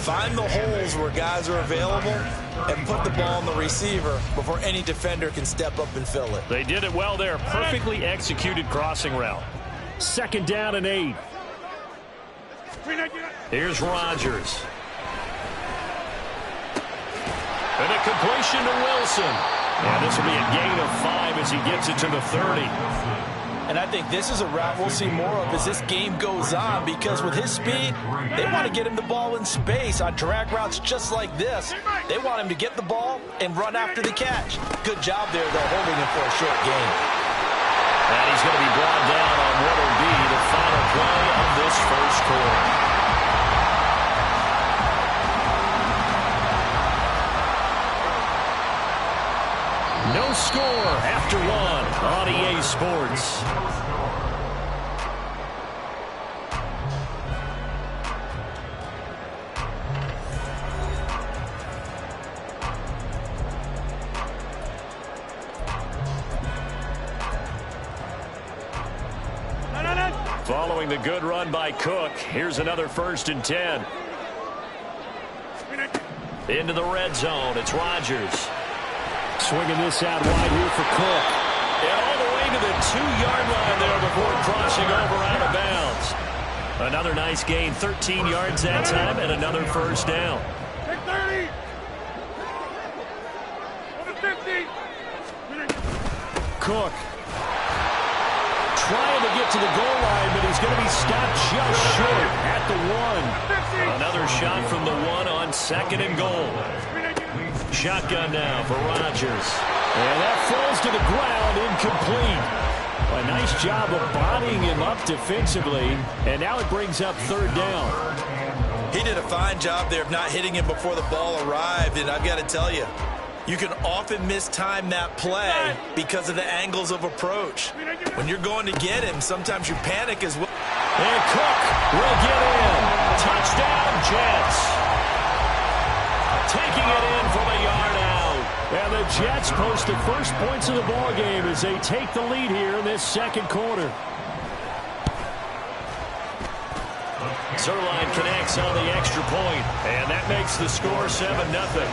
find the holes where guys are available and put the ball on the receiver before any defender can step up and fill it. They did it well there. Perfectly executed crossing route. 2nd down and 8. Here's Rodgers. And a completion to Wilson. And this will be a gain of 5 as he gets it to the 30. And I think this is a route we'll see more of as this game goes on, because with his speed, they want to get him the ball in space on drag routes just like this. They want him to get the ball and run after the catch. Good job there, though, holding him for a short gain. And he's going to be brought down on what will be the final play of this first quarter. No score after 1 on EA Sports. Following the good run by Cook, here's another 1st and 10. Into the red zone, it's Rodgers. Swinging this out wide here for Cook. And all the way to the 2-yard line there before crossing over out of bounds. Another nice gain, 13 yards that time, and another first down. Take 30. Over 50. Cook. Trying to get to the goal line, but he's going to be stopped just short at the 1. Another shot from the 1 on 2nd and goal. Shotgun now for Rodgers. And that falls to the ground, incomplete. A nice job of bodying him up defensively. And now it brings up 3rd down. He did a fine job there of not hitting him before the ball arrived. And I've got to tell you, you can often mistime that play because of the angles of approach. When you're going to get him, sometimes you panic as well. And Cook will get in. Touchdown, Jets. Taking it in from a yard out. And the Jets post the first points of the ball game as they take the lead here in this 2nd quarter. Zuerlein connects on the extra point, and that makes the score 7-0.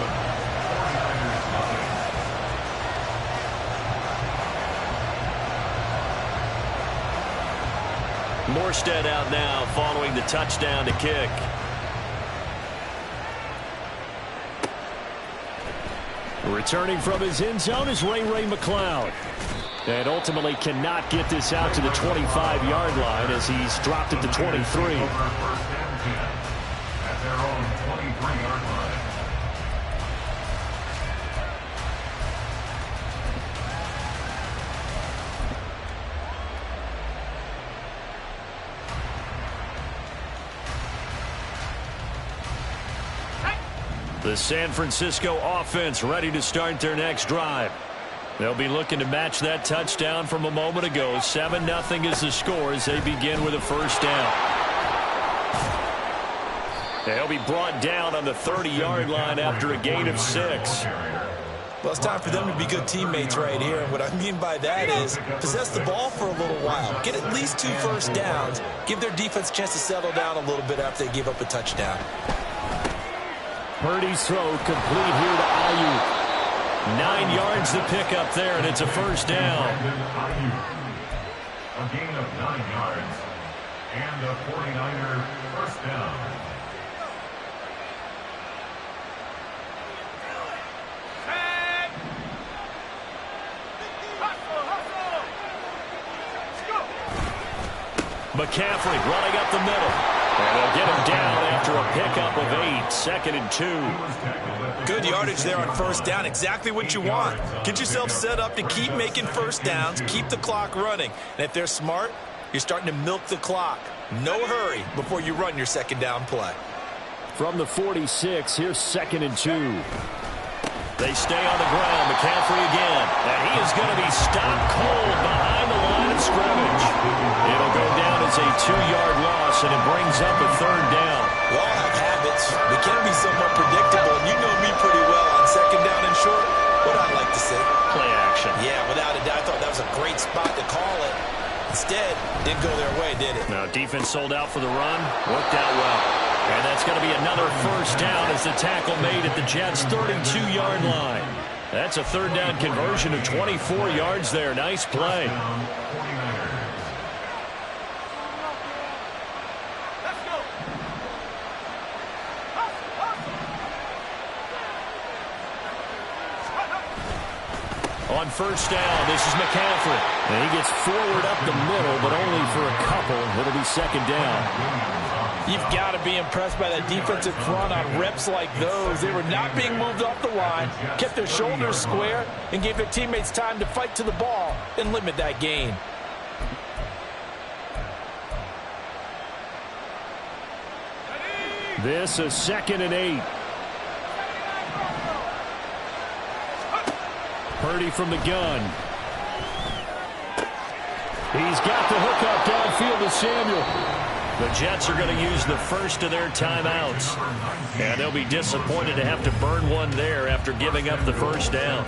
Morstead out now following the touchdown to kick. Returning from his end zone is Ray McCloud. And ultimately cannot get this out to the 25-yard line as he's dropped at the 23. At their own 23-yard line. The San Francisco offense ready to start their next drive. They'll be looking to match that touchdown from a moment ago. 7-0 is the score as they begin with a first down. They'll be brought down on the 30-yard line after a gain of 6. Well, it's time for them to be good teammates right here. And what I mean by that is possess the ball for a little while. Get at least 2 first downs. Give their defense a chance to settle down a little bit after they give up a touchdown. Purdy's throw complete here to Ayuk. 9 yards to pick up there, and it's a first down. A gain of 9 yards. And a 49er first down. McCaffrey running up the middle. And they'll get him down after a pickup of 8, 2nd and 2. Good yardage there on first down. Exactly what you want. Get yourself set up to keep making first downs, keep the clock running. And if they're smart, you're starting to milk the clock. No hurry before you run your second down play. From the 46, here's 2nd and 2. They stay on the ground. McCaffrey again. And he is going to be stopped cold behind the line of scrimmage. It'll go down as a 2-yard loss, and it brings up a 3rd down. We all have habits. We can be somewhat predictable, and you know me pretty well on second down and short. What I'd like to see. Play action. Yeah, without a doubt. I thought that was a great spot to call it. Instead, didn't go their way, did it? No, defense sold out for the run. Worked out well. And that's going to be another first down as the tackle made at the Jets' 32-yard line. That's a 3rd down conversion of 24 yards there. Nice play. On first down, this is McCaffrey. And he gets forward up the middle, but only for a couple. It'll be 2nd down. You've got to be impressed by that defensive front on reps like those. They were not being moved off the line, kept their shoulders square, and gave their teammates time to fight to the ball and limit that gain. This is 2nd and 8. Purdy from the gun. He's got the hook up downfield to Samuel. The Jets are going to use the first of their timeouts. And they'll be disappointed to have to burn one there after giving up the first down.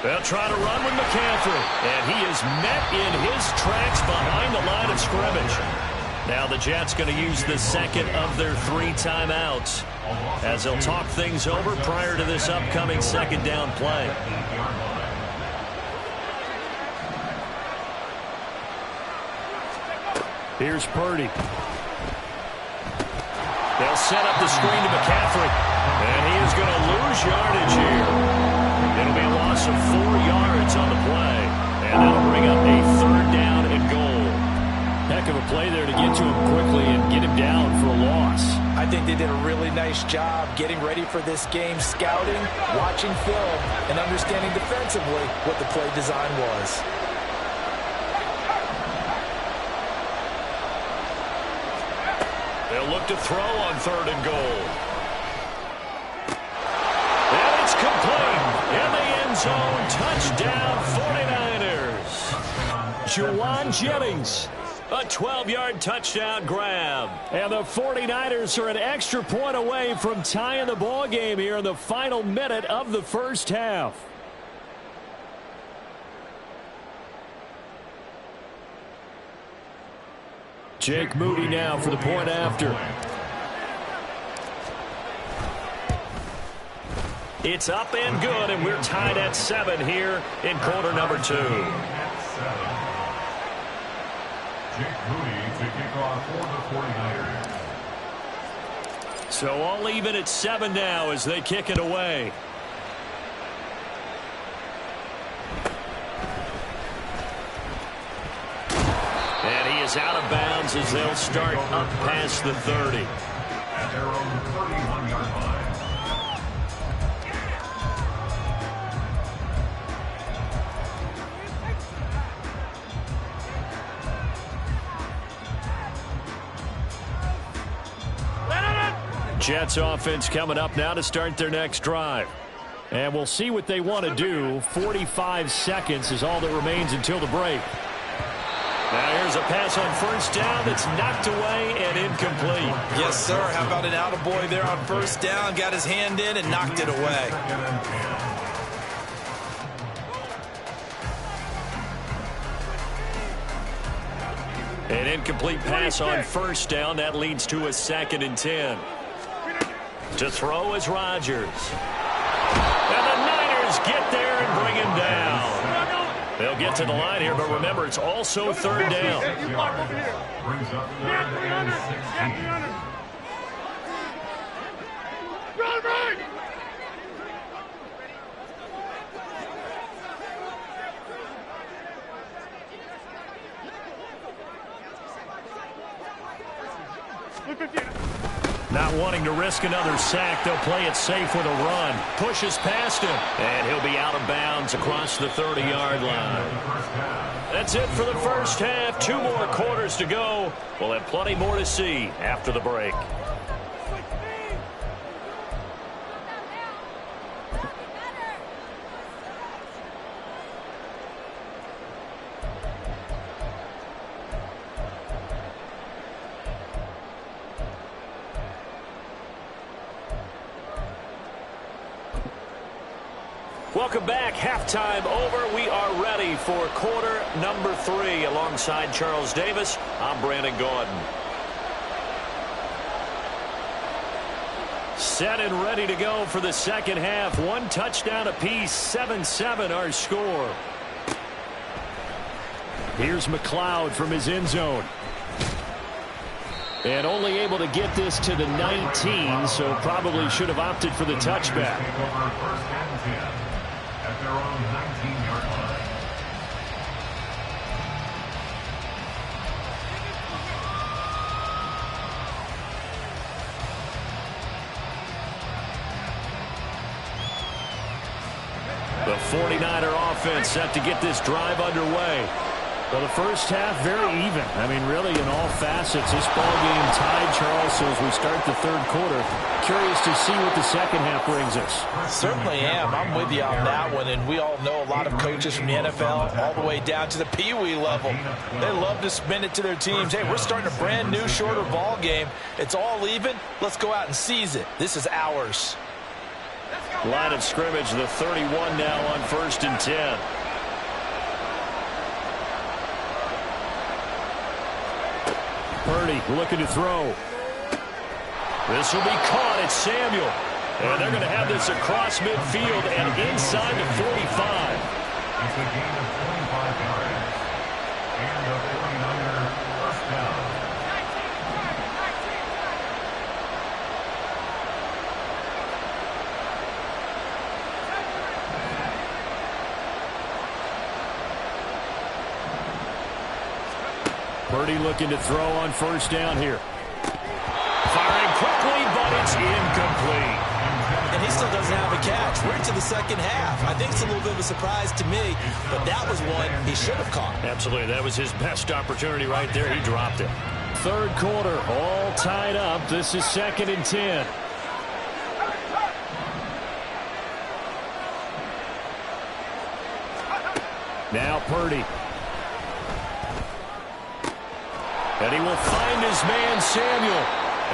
They'll try to run with McCaffrey, and he is met in his tracks behind the line of scrimmage. Now the Jets going to use the 2nd of their 3 timeouts as they'll talk things over prior to this upcoming 2nd down play. Here's Purdy. They'll set up the screen to McCaffrey, and he is going to lose yardage here. It'll be a loss of 4 yards on the play, and that'll bring up a 3rd down and goal. Heck of a play there to get to him quickly and get him down for a loss. I think they did a really nice job getting ready for this game, scouting, watching film, and understanding defensively what the play design was. They'll look to throw on 3rd and goal. And it's complete. In the end zone, touchdown 49ers. Juwan Jennings, a 12-yard touchdown grab. And the 49ers are an extra point away from tying the ball game here in the final minute of the first half. Jake Moody now for the point after. It's up and good, and we're tied at 7 here in quarter number 2. Jake Moody to kick off for the 49ers. So all even at 7 now as they kick it away. And he is out of bounds as they'll start up past the 30. At their own 31-yard line. Jets offense coming up now to start their next drive. And we'll see what they want to do. 45 seconds is all that remains until the break. Now here's a pass on first down that's knocked away and incomplete. Yes, sir. How about an attaboy there on first down? Got his hand in and knocked it away. An incomplete pass on first down. That leads to a 2nd and 10. To throw is Rodgers. And the Niners get there and bring him down. They'll get to the line here, but remember, it's also 3rd down. Brings up 3rd and 16. Not wanting to risk another sack, they'll play it safe with a run. Pushes past him, and he'll be out of bounds across the 30-yard line. That's it for the first half. 2 more quarters to go. We'll have plenty more to see after the break. Welcome back. Halftime over. We are ready for quarter number 3. Alongside Charles Davis, I'm Brandon Gaudin. Set and ready to go for the second half. 1 touchdown apiece. 7-7 our score. Here's McLeod from his end zone. And only able to get this to the 19, so probably should have opted for the touchback. First and 10 at their own 19-yard line. The 49er offense set to get this drive underway. Well, the first half, very even. I mean, really, in all facets, this ball game tied, Charles, so as we start the third quarter. Curious to see what the second half brings us. Certainly am. I'm with you on that one, and we all know a lot of coaches from the NFL all the way down to the Pee-wee level. They love to spin it to their teams. Hey, we're starting a brand new, shorter ball game. It's all even. Let's go out and seize it. This is ours. Line of scrimmage, the 31 now on 1st and 10. Purdy looking to throw. This will be caught. It's Samuel. And they're going to have this across midfield and inside the 45. It's a gain of 25 yards. And the 49er first down. Purdy looking to throw on first down here. Firing quickly, but it's incomplete. And he still doesn't have a catch. We're into the second half. I think it's a little bit of a surprise to me, but that was one he should have caught. Absolutely. That was his best opportunity right there. He dropped it. Third quarter, all tied up. This is 2nd and 10. Now Purdy. And he will find his man, Samuel.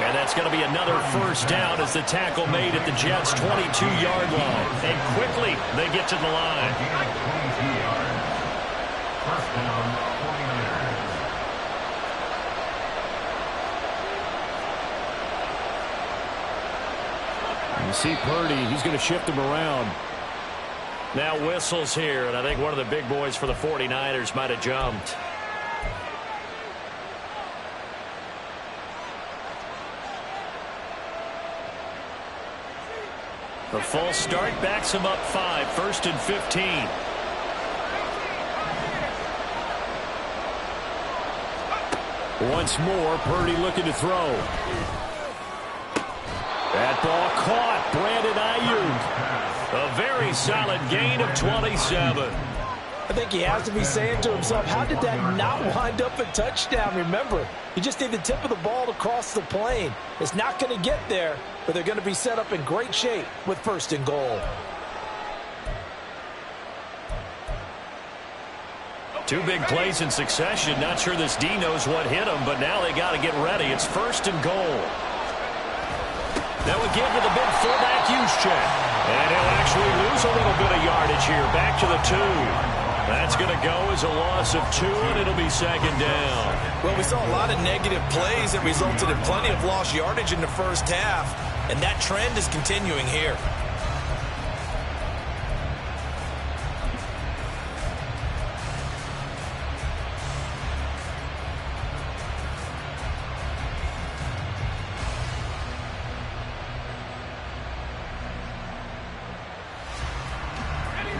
And that's going to be another first down as the tackle made at the Jets' 22-yard line. And quickly, they get to the line. First down, 49ers. You see Purdy, he's going to shift him around. Now whistles here, and I think one of the big boys for the 49ers might have jumped. The false start backs him up 5, 1st and 15. Once more, Purdy looking to throw. That ball caught. Brandon Ayuk. A very solid gain of 27. I think he has to be saying to himself, how did that not wind up a touchdown? Remember, you just need the tip of the ball to cross the plane. It's not going to get there, but they're going to be set up in great shape with 1st and goal. Two big plays in succession. Not sure this D knows what hit him, but now they got to get ready. It's 1st and goal. That would give to the big fullback Juszczyk. And he'll actually lose a little bit of yardage here. Back to the 2. That's going to go as a loss of 2, and it'll be 2nd down. Well, we saw a lot of negative plays that resulted in plenty of lost yardage in the first half, and that trend is continuing here.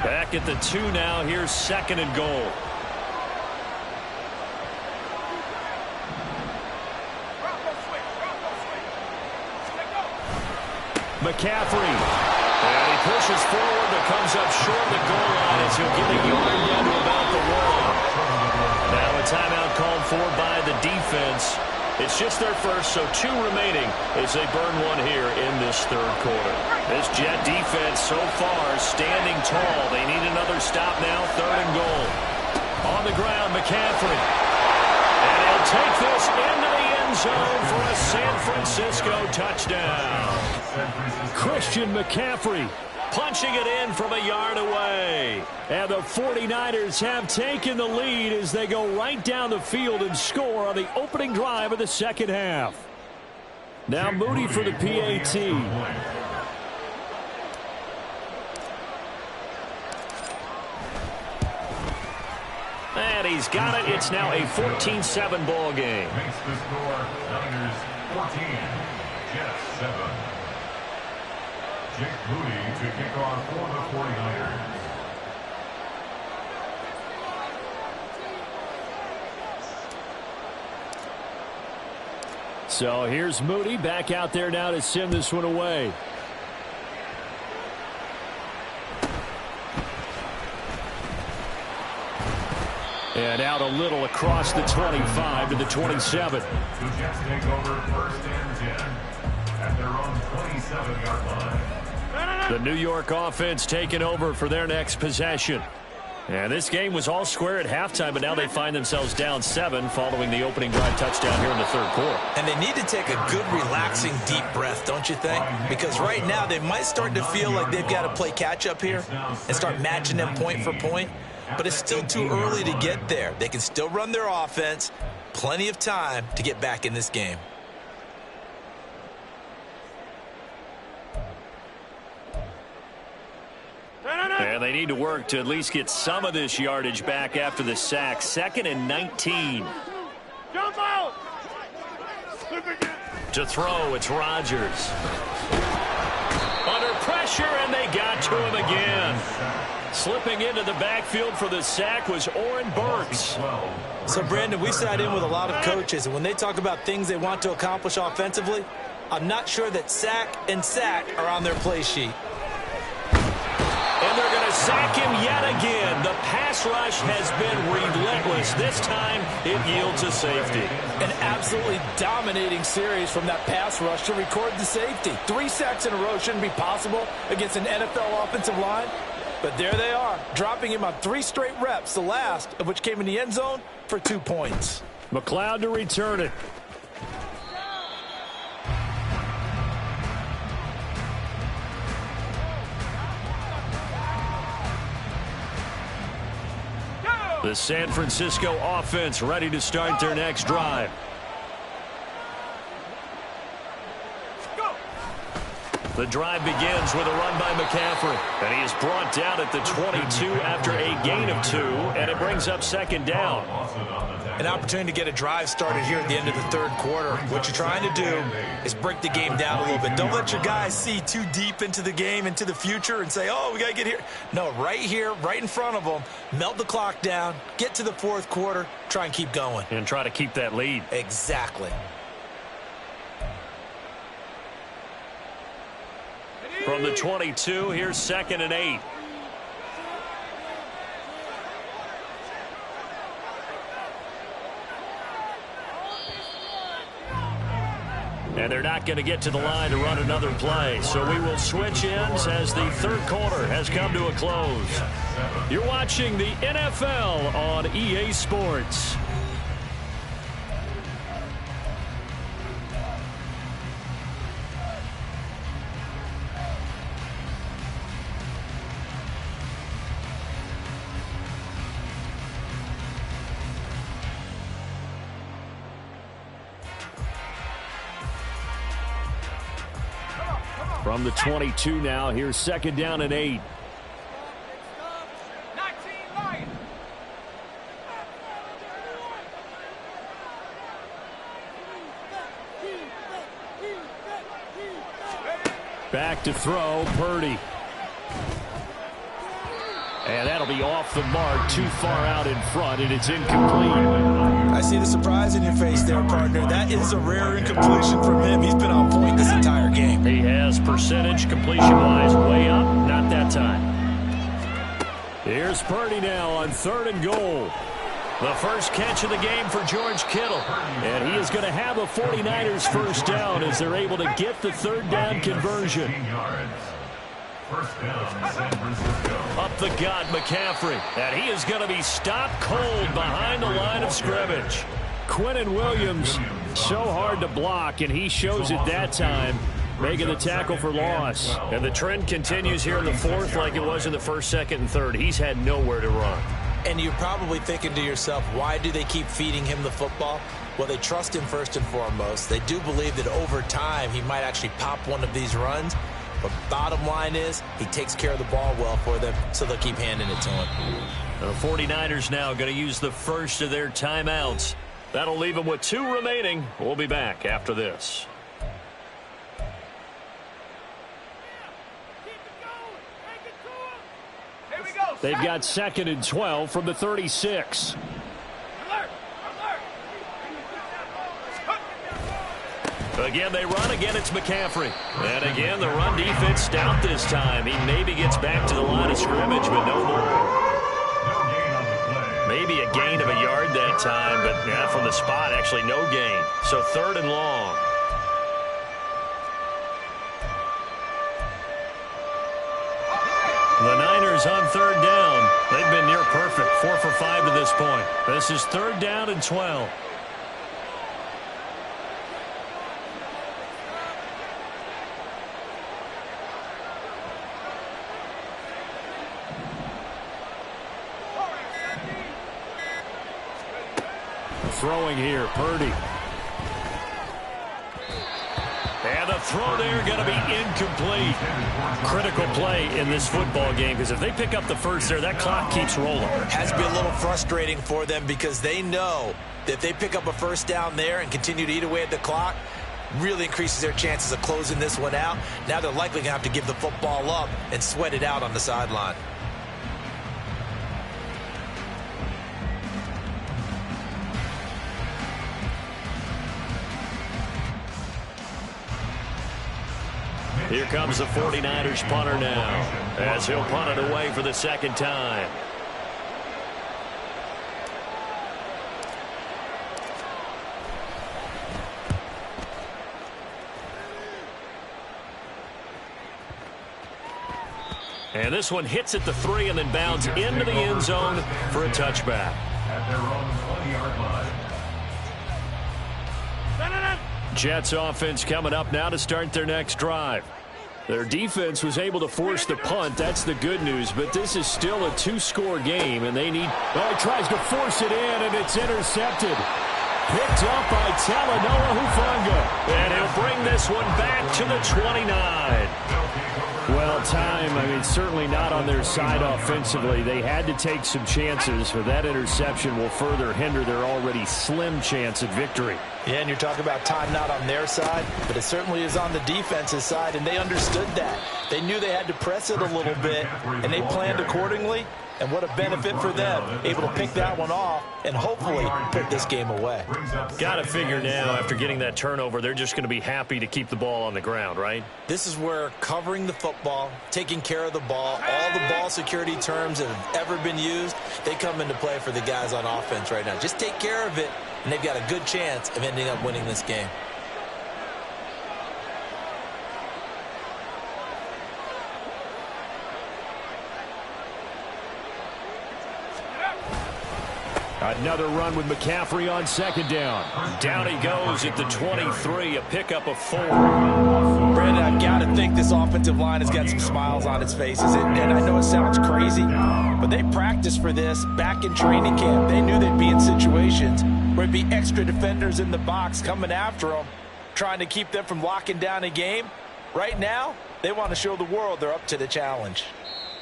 Back at the 2 now. Here's 2nd and goal. McCaffrey. And he pushes forward, but comes up short of the goal line as he'll get a yard down to about the 1. Now a timeout called for by the defense. It's just their first, so 2 remaining as they burn 1 here in this 3rd quarter. This Jet defense so far standing tall. They need another stop now, 3rd and goal. On the ground, McCaffrey. And he'll take this into the end zone for a San Francisco touchdown. Christian McCaffrey punching it in from a yard away. And the 49ers have taken the lead as they go right down the field and score on the opening drive of the 2nd half. Now Moody for the PAT. And he's got it. It's now a 14-7 ball game. Makes the score Niners 14, Jets 7. Jake Moody to kick off for the 49ers. So here's Moody back out there now to send this one away. And out a little across the 25 to the 27. The Jets take over 1st and 10 at their own 27-yard line. The New York offense taking over for their next possession. And this game was all square at halftime, but now they find themselves down 7 following the opening drive touchdown here in the 3rd quarter. And they need to take a good, relaxing, deep breath, don't you think? Because right now they might start to feel like they've got to play catch-up here and start matching them point for point. But it's still too early to get there. They can still run their offense. Plenty of time to get back in this game. And they need to work to at least get some of this yardage back after the sack. 2nd and 19. Jump out! To throw, it's Rodgers. Under pressure, and they got to him again. Slipping into the backfield for the sack was Oren Burks. So, Brandon, we sat in with a lot of coaches, and when they talk about things they want to accomplish offensively, I'm not sure that sack and sack are on their play sheet. And they're going to sack him yet again. The pass rush has been relentless. This time, it yields a safety. An absolutely dominating series from that pass rush to record the safety. 3 sacks in a row shouldn't be possible against an NFL offensive line. But there they are, dropping him on 3 straight reps, the last of which came in the end zone for 2 points. McLeod to return it. The San Francisco offense ready to start their next drive. The drive begins with a run by McCaffrey. And he is brought down at the 22 after a gain of 2. And it brings up 2nd down. An opportunity to get a drive started here at the end of the 3rd quarter. What you're trying to do is break the game down a little bit. Don't let your guys see too deep into the game, into the future, and say, oh, we got to get here. No, right here, right in front of them, melt the clock down, get to the 4th quarter, try and keep going. And try to keep that lead. Exactly. From the 22, here's 2nd and 8. And they're not going to get to the line to run another play. So we will switch ends as the third quarter has come to a close. You're watching the NFL on EA Sports. From the 22 now, here's second down and 8. Back to throw, Purdy. And that'll be off the mark, too far out in front, and it's incomplete. I see the surprise in your face there, partner. That is a rare incompletion from him. He's been on point this entire game. He has percentage completion-wise way up, not that time. Here's Purdy now on 3rd and goal. The first catch of the game for George Kittle. And he is going to have a 49ers first down as they're able to get the third down conversion. First down, San Francisco. Up the gut, McCaffrey. And he is going to be stopped cold behind the line of scrimmage. Quinnen Williams, so hard to block, and he shows it that time, making the tackle for loss. And the trend continues here in the fourth like it was in the first, second, and third. He's had nowhere to run. And you're probably thinking to yourself, why do they keep feeding him the football? Well, they trust him first and foremost. They do believe that over time he might actually pop one of these runs. But bottom line is, he takes care of the ball well for them, so they'll keep handing it to him. The 49ers now going to use the first of their timeouts. That'll leave them with 2 remaining. We'll be back after this. They've got 2nd and 12 from the 36. Again, they run. Again, it's McCaffrey. And again, the run defense stout this time. He maybe gets back to the line of scrimmage, but no more. Maybe a gain of a yard that time, but yeah, from the spot, actually no gain. So 3rd and long. The Niners on 3rd down. They've been near perfect, 4 for 5 to this point. This is 3rd down and 12. Throwing here, Purdy. And the throw there going to be incomplete. Critical play in this football game, because if they pick up the first there, that clock keeps rolling. Has to be a little frustrating for them because they know that if they pick up a first down there and continue to eat away at the clock, really increases their chances of closing this one out. Now they're likely going to have to give the football up and sweat it out on the sideline. Here comes the 49ers punter now, as he'll punt it away for the 2nd time. And this one hits at the 3 and then bounds into the end zone for a touchback. At their own 20-yard line. Jets offense coming up now to start their next drive. Their defense was able to force the punt. That's the good news. But this is still a 2-score game, and they need... Oh, he tries to force it in, and it's intercepted. Picked up by Talanoa Hufanga. And he'll bring this one back to the 29. Well, time, certainly not on their side offensively. They had to take some chances, but that interception will further hinder their already slim chance at victory. Yeah, and you're talking about time not on their side, but it certainly is on the defense's side, and they understood that. They knew they had to press it a little bit, and they planned accordingly. And what a benefit for them, able to pick that one off and hopefully put this game away. Got to figure now, after getting that turnover, they're just going to be happy to keep the ball on the ground, right? This is where covering the football, taking care of the ball, all the ball security terms that have ever been used, they come into play for the guys on offense right now. Just take care of it, and they've got a good chance of ending up winning this game. Another run with McCaffrey on second down. Down he goes at the 23, a pickup of 4. Brandon, I've got to think this offensive line has got some smiles on its faces. And I know it sounds crazy, but they practiced for this back in training camp. They knew they'd be in situations where it'd be extra defenders in the box coming after them, trying to keep them from locking down a game. Right now, they want to show the world they're up to the challenge.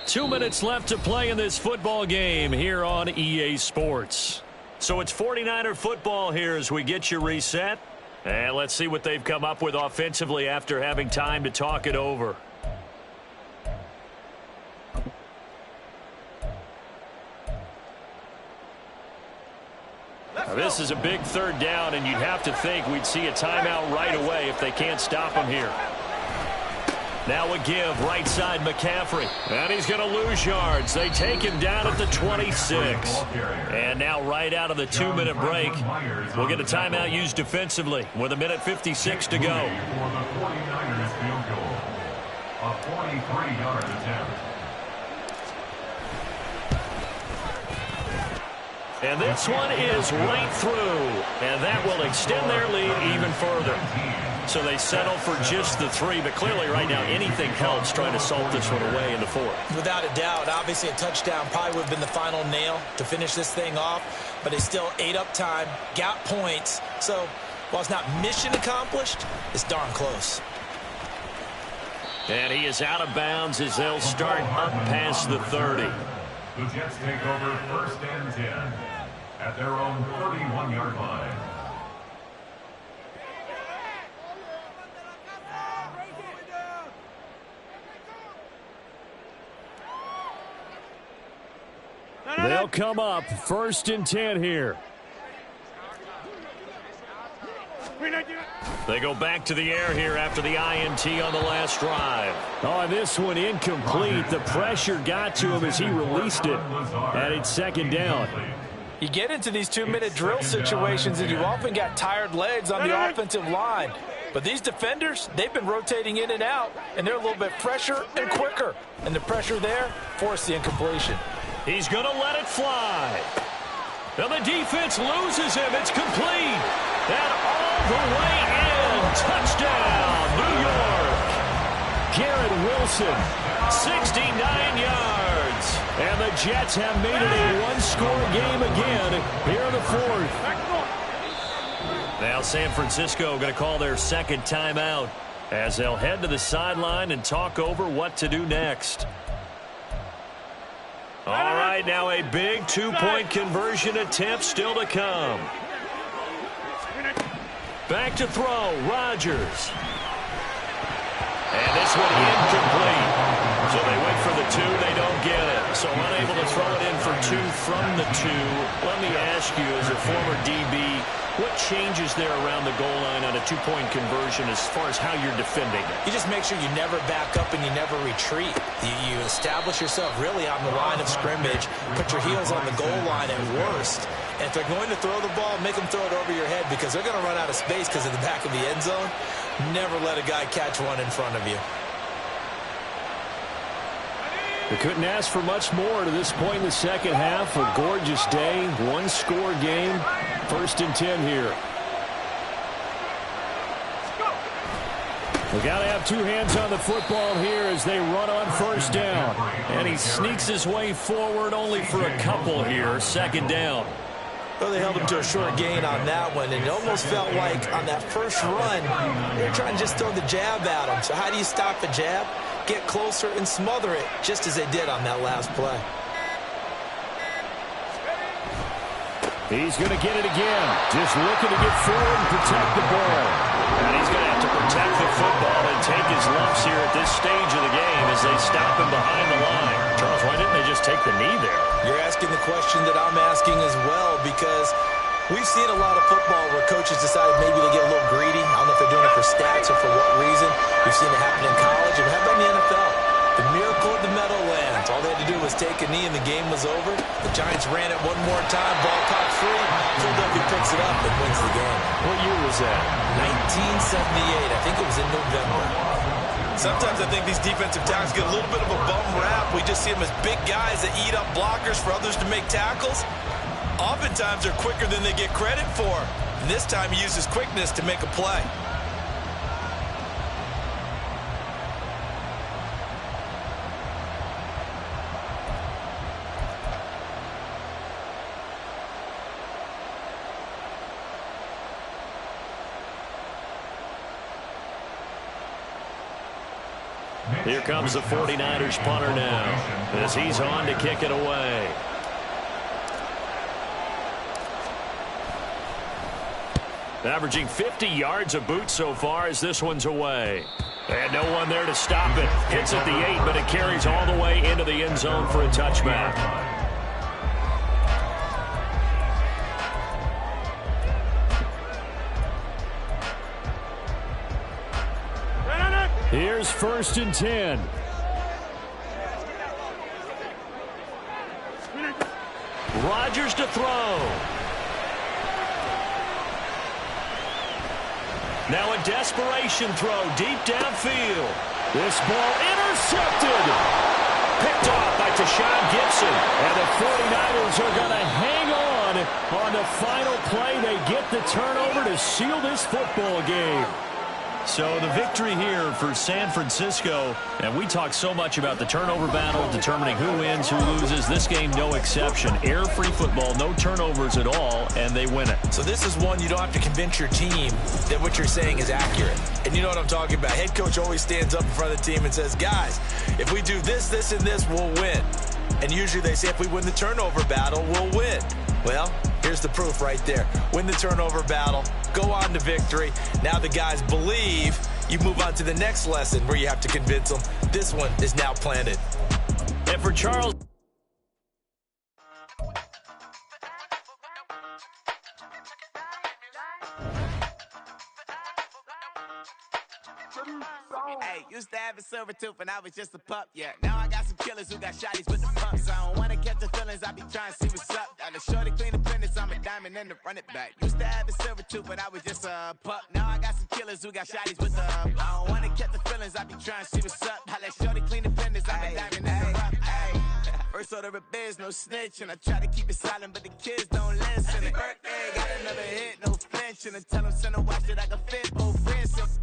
2 minutes left to play in this football game here on EA Sports. So it's 49er football here as we get you reset. And let's see what they've come up with offensively after having time to talk it over. Now, this is a big third down, and you'd have to think we'd see a timeout right away if they can't stop him here. Now a give, right side McCaffrey. And he's going to lose yards. They take him down at the 26. And now right out of the 2-minute break, we'll get a timeout used defensively with 1:56 to go. For the 49ers field goal. A 43-yard attempt. And this one is right through. And that will extend their lead even further. So they settle for just the 3, but clearly right now anything helps trying to salt this one away in the 4th. Without a doubt, obviously a touchdown probably would have been the final nail to finish this thing off, but they still ate up time, got points. So while it's not mission accomplished, it's darn close. And he is out of bounds as they'll start up past the 30. The Jets take over 1st and 10 at their own 31-yard line. They'll come up 1st and 10 here. They go back to the air here after the INT on the last drive. Oh, and this one incomplete. The pressure got to him as he released it. And it's 2nd down. You get into these 2-minute drill situations and you often got tired legs on the offensive line. But these defenders, they've been rotating in and out, and they're a little bit fresher and quicker. And the pressure there forced the incompletion. He's going to let it fly. Now the defense loses him. It's complete. And all the way in. Touchdown, New York. Garrett Wilson, 69 yards. And the Jets have made it a one-score game again here in the 4th. Now San Francisco going to call their 2nd timeout as they'll head to the sideline and talk over what to do next. All right, now a big 2-point conversion attempt still to come. Back to throw, Rodgers. And this one incomplete. So they wait for the 2, they don't get it. So unable to throw it in for 2 from the 2. Let me ask you, as a former DB, what changes there around the goal line on a 2-point conversion as far as how you're defending it? You just make sure you never back up and you never retreat. You establish yourself really on the line of scrimmage, put your heels on the goal line at worst. And if they're going to throw the ball, make them throw it over your head because they're going to run out of space because of the back of the end zone. Never let a guy catch one in front of you. They couldn't ask for much more to this point in the second half. A gorgeous day, one-score game. 1st and 10 here. We got to have 2 hands on the football here as they run on 1st down. And he sneaks his way forward only for a couple here. 2nd down. Well, they held him to a short gain on that one, and it almost felt like on that first run, they were trying to just throw the jab at him. So how do you stop the jab? Get closer and smother it, just as they did on that last play. He's going to get it again. Just looking to get forward and protect the ball. And he's going to have to protect the football and take his lumps here at this stage of the game as they stop him behind the line. Charles, why didn't they just take the knee there? You're asking the question that I'm asking as well, because we've seen a lot of football where coaches decided maybe to get a little greedy. I don't know if they're doing it for stats or for what reason. We've seen it happen in college. And how about in the NFL? The miracle of the Meadowlands. All they had to do was take a knee and the game was over. The Giants ran it one more time. Ball caught free. Philadelphia picks it up and wins the game. What year was that? 1978. I think it was in November. Sometimes I think these defensive tackles get a little bit of a bum rap. We just see them as big guys that eat up blockers for others to make tackles. Oftentimes they're quicker than they get credit for. And this time he uses quickness to make a play. Here comes the 49ers punter now as he's on to kick it away. Averaging 50 yards a boot so far as this one's away. And no one there to stop it. Hits at the 8, but it carries all the way into the end zone for a touchback. Here's 1st and 10. Rodgers to throw. Now a desperation throw deep downfield. This ball intercepted. Picked off by Tashaun Gibson. And the 49ers are going to hang on the final play. They get the turnover to seal this football game. So the victory here for San Francisco, and we talk so much about the turnover battle, determining who wins, who loses. This game, no exception. Air-free football, no turnovers at all, and they win it. So this is one you don't have to convince your team that what you're saying is accurate. And you know what I'm talking about. Head coach always stands up in front of the team and says, guys, if we do this, this, and this, we'll win. And usually they say if we win the turnover battle, we'll win. Well, here's the proof right there. Win the turnover battle, go on to victory. Now the guys believe. You move on to the next lesson where you have to convince them. This one is now planted. And for Charles. Hey, used to have a silver tooth and I was just a pup, yeah. Now I got some killers who got shotties with the pumps. I don't wanna catch the feelings, I be trying to see what's up. Got a shorty clean the business, I'm a diamond and to run it back. Used to have a silver tooth but I was just a pup. Now I got some killers who got shotties with the I don't wanna catch the feelings, I be trying to see what's up. I let shorty clean the business, I'm a diamond and to run it. First order of biz, no snitch, and I try to keep it silent, but the kids don't listen. Birthday, got another hit, no flinching, and tell them send a watch that I can fit both friends.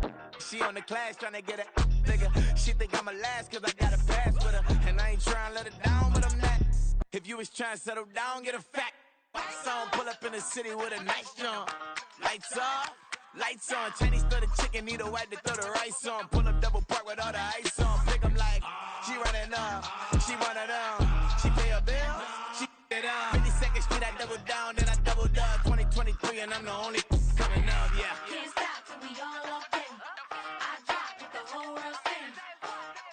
She on the class trying to get a bigger. She think I'm a last cause I got a pass with her. And I ain't trying to let it down, but I'm not. If you was trying to settle down, get a fact. Song pull up in the city with a nice jump. Lights off, lights on. Chinese throw the chicken, need a wipe to throw the rice on. Pull up double park with all the ice on. Pick 'em like, she running up, she one of them. She pay her bill, she it up. 52nd Street, I double down, then I doubled up. 2023, and I'm the only coming up, yeah. Can't stop till we all up in. I drop it, the whole world sings.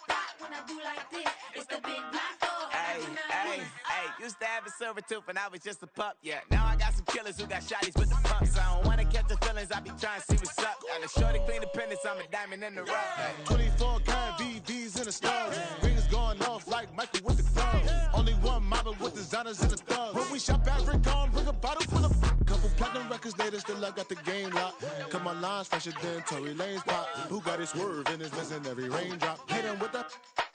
Rock when I do like this, it's the big black dog. Hey, used to have a silver tooth and I was just a pup, yeah. Now I got some killers who got shotties with the pumps. I don't wanna catch the feelings, I be trying to see what's up. Got a shorty clean the pendants, I'm a diamond in the rough. 24 karat VVs in the stars. Rings going off like Michael with the club. Only one model with designers in the thugs. When we shop at Rick on, bring a bottle full of couple platinum records later, still I got the game locked. Cause my lines fresher than Tory Lane's pop. Who got his swerve and is missing every raindrop. Hit him with the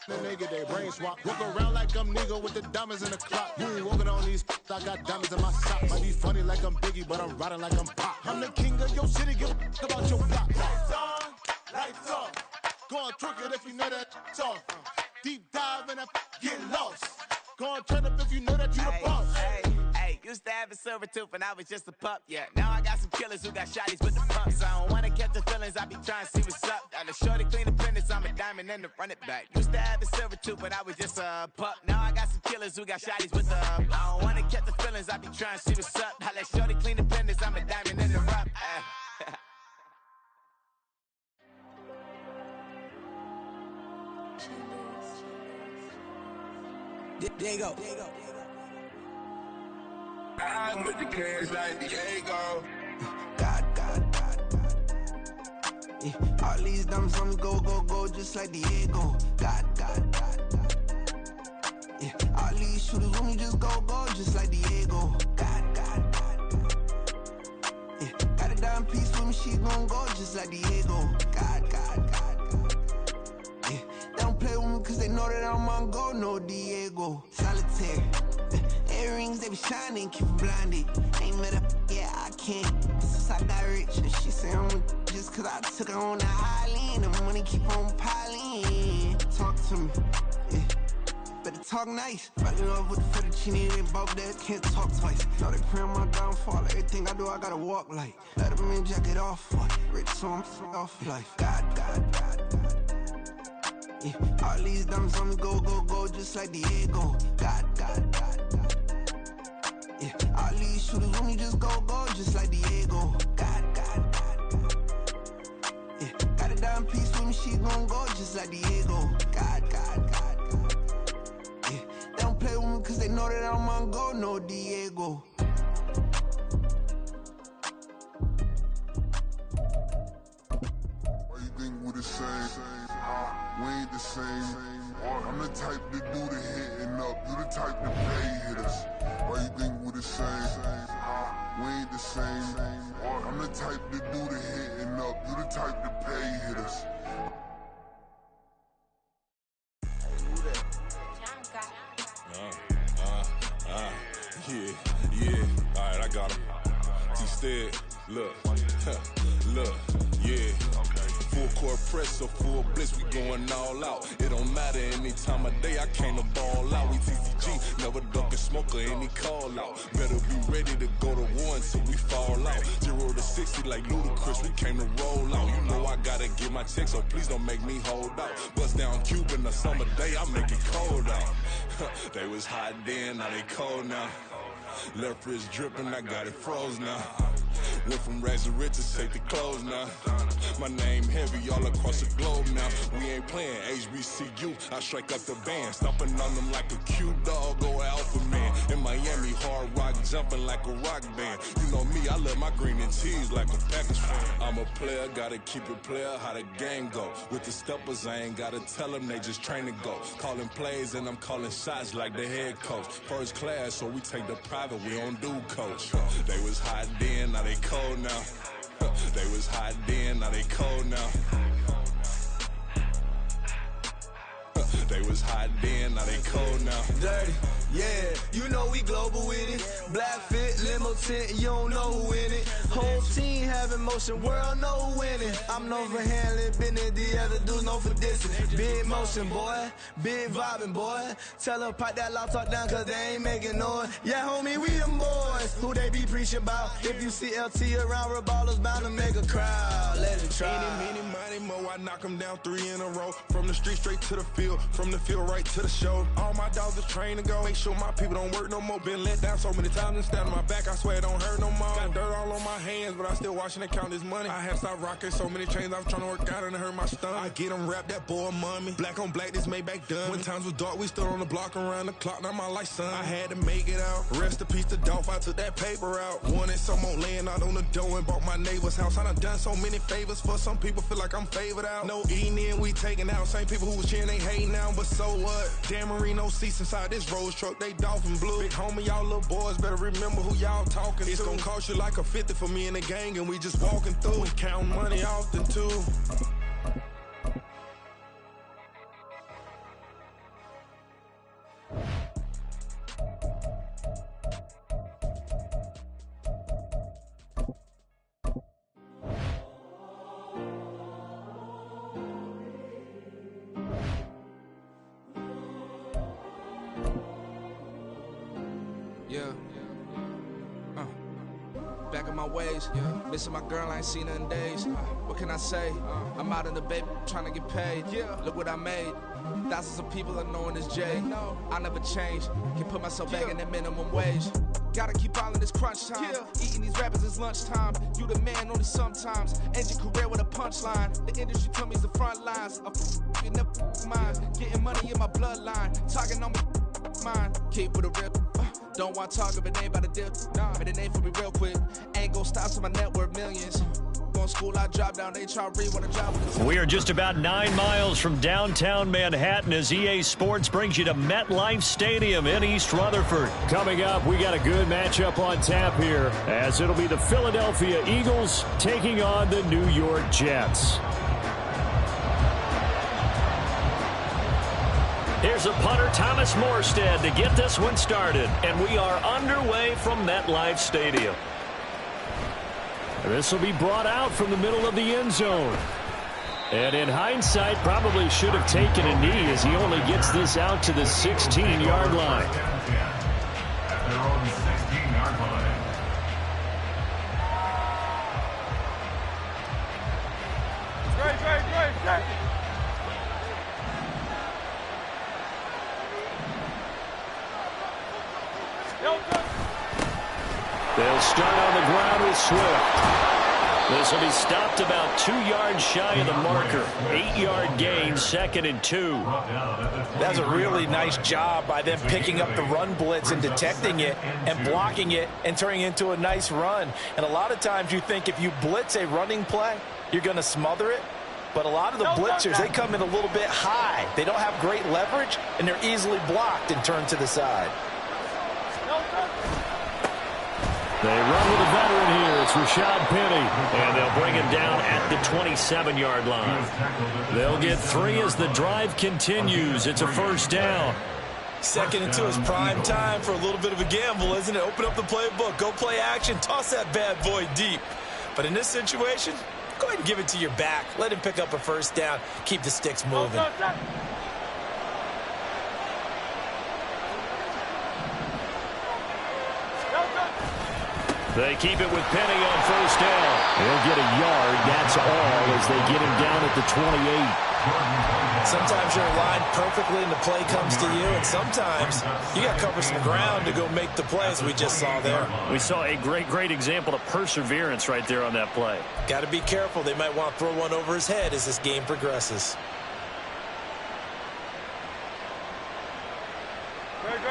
then they get their brain swap. Walk around like I'm Negro with the diamonds in the clock. You ain't walking on these, I got diamonds in my sock. Might be funny like I'm Biggie, but I'm riding like I'm Pop. I'm the king of your city, give a about your block. Lights on, lights off. Go on, twerk it if you know that's off. Deep dive and I get lost. Go on, turn up if you know that you the boss. Hey, used to have a silver tooth and I was just a pup, yeah. Now I got some killers who got shotties with the pumps. I don't wanna catch the feelings, I be trying to see what's up. Got a shorty clean the pendants, I'm a diamond and to run it back. Used to have a silver tooth but I was just a pup. Now I got some killers who got shotties with the I don't wanna catch the feelings, I be trying to see what's up. I let shorty clean the pendants, I'm a diamond and to run There you go. I'm with the cash like Diego. God. Yeah. All these diamonds on me go, just like Diego. God. Yeah. All these shooters with me just go, just like Diego. God. Yeah. Got a dime piece with me, she gon' go just like Diego. God. Yeah. They don't play with me cause they know that I'm on go, no Diego. Solitaire. earrings, they be shining, keep it blinded. Ain't met up, yeah, I can't. Since I got rich, and she say I'm just cause I took her on the island. The money keep on piling. Talk to me, yeah. Better talk nice. Fucking up with the fettuccine, they both that can't talk twice. Know they pray on my downfall. Everything I do, I gotta walk like. Let them in, jacket off. Rich, so I'm off life. God. Yeah, all these diamonds on me go, just like Diego. God. Yeah, all these shooters on me just go, just like Diego. God. Yeah, got a dime piece with me, she gon' go just like Diego. God. Yeah, they don't play with me cause they know that I'm on go, no Diego. Why you think we the same? We ain't the same. I'm the type to do the hitting up. You the type to pay hitters. Why you think we the same? We ain't the same. I'm the type to do the hitting up. You the type to pay hitters. Yeah. All right, I got him. T-Stead, look, yeah. Full court press or full blitz, we going all out. It don't matter any time of day, I came to ball out. We TCG, never duck a smoker, any call out. Better be ready to go to war until we fall out. 0 to 60 like Ludacris, we came to roll out. You know I gotta get my check, so please don't make me hold out. Bust down Cuban a summer day, I make it cold out. They was hot then, now they cold now. Left wrist dripping, I got it froze now. Went from rags to riches, take the clothes now. My name heavy all across the globe now. We ain't playing HBCU, I strike up the band. Stomping on them like a cute dog, go alpha man. In Miami, hard rock jumping like a rock band. You know me, I love my green and cheese like a Packers fan. I'm a player, gotta keep it player, how the game go. With the steppers, I ain't gotta tell them, they just train to go. Calling plays and I'm calling shots like the head coach. First class, so we take the private, we don't do coach. They was hot then, now they cold now. They was hot then, now they cold now. They was hot then, now they cold now. Dirty, yeah, you know we global with it. Black fit, limo tint, you don't know who in it. Whole team having motion, world know who winning. I'm known for handling business, the other dudes known for dissing. Big motion, boy, big vibing, boy. Tell her pipe that laptop down cause they ain't making noise. Yeah, homie, we them boys, who they be preaching about. If you see LT around, Reballo's bound to make a crowd. Let it try. Eeny, money, mo, I knock them down 3 in a row. From the street straight to the field, from the field right to the show. All my dogs are trained to go. Make sure my people don't work no more. Been let down so many times and stand on my back, I swear it don't hurt no more. Got dirt all on my hands, but I still watching and count this money. I have stopped rocking so many chains, I was trying to work out and it hurt my stomach. I get them wrapped, that boy mommy. Black on black, this Maybach done. When times was dark, we stood on the block around the clock. Now my life, son, I had to make it out. Rest in peace to Dolph, I took that paper out. Wanted some more laying out on the door and bought my neighbor's house. I done so many favors for some people, feel like I'm favored out. No eating in, we taking out. Same people who was cheering, they hating now, but so what? Dan Marino seats inside this Rolls truck, they dolphin blue. Big homie, y'all little boys better remember who y'all talking to. It's gonna cost you like a 50 for me and the gang, and we just walking through. We counting money often too. Back in my ways, missing my girl, I ain't seen her in days. What can I say? I'm out in the baby, trying to get paid. Look what I made. Thousands of people are knowing this Jay. I never change, can put myself back in the minimum wage. Gotta keep all in this crunch time. Eating these rappers is lunchtime. You the man only sometimes. End your career with a punchline. The industry told me it's the front lines. I'm in the mind. Getting money in my bloodline. Talking on my mind. Keep with a real. Don't want to talk if it ain't about a dip. But it ain't for me real quick. Ain't gon' stop till my net worth millions. Going school, I drop down. They try to read when I drop. We are just about 9 miles from downtown Manhattan as EA Sports brings you to MetLife Stadium in East Rutherford. Coming up, we got a good matchup on tap here as it'll be the Philadelphia Eagles taking on the New York Jets. Here's a punter, Thomas Morstead, to get this one started. And we are underway from MetLife Stadium. This will be brought out from the middle of the end zone. And in hindsight, probably should have taken a knee as he only gets this out to the 16-yard line. At their own 16-yard line. Great. They'll start on the ground with Swift. This will be stopped about 2 yards shy of the marker. 8-yard gain, 2nd and 2. That's a really nice job by them picking up the run blitz and detecting it and blocking it and turning it into a nice run. And a lot of times you think if you blitz a running play, you're going to smother it. But a lot of the blitzers, they come in a little bit high. They don't have great leverage, and they're easily blocked and turned to the side. They run with a veteran here. It's Rashad Penny. And they'll bring him down at the 27-yard line. They'll get 3 as the drive continues. It's a first down. 2nd and 2 is prime time for a little bit of a gamble, isn't it? Open up the playbook, go play action, toss that bad boy deep. But in this situation, go ahead and give it to your back. Let him pick up a first down. Keep the sticks moving. They keep it with Penny on first down. He'll get a yard. That's all as they get him down at the 28. Sometimes you're aligned perfectly and the play comes to you, and sometimes you got to cover some ground to go make the play, as we just saw there. We saw a great example of perseverance right there on that play. Got to be careful. They might want to throw one over his head as this game progresses.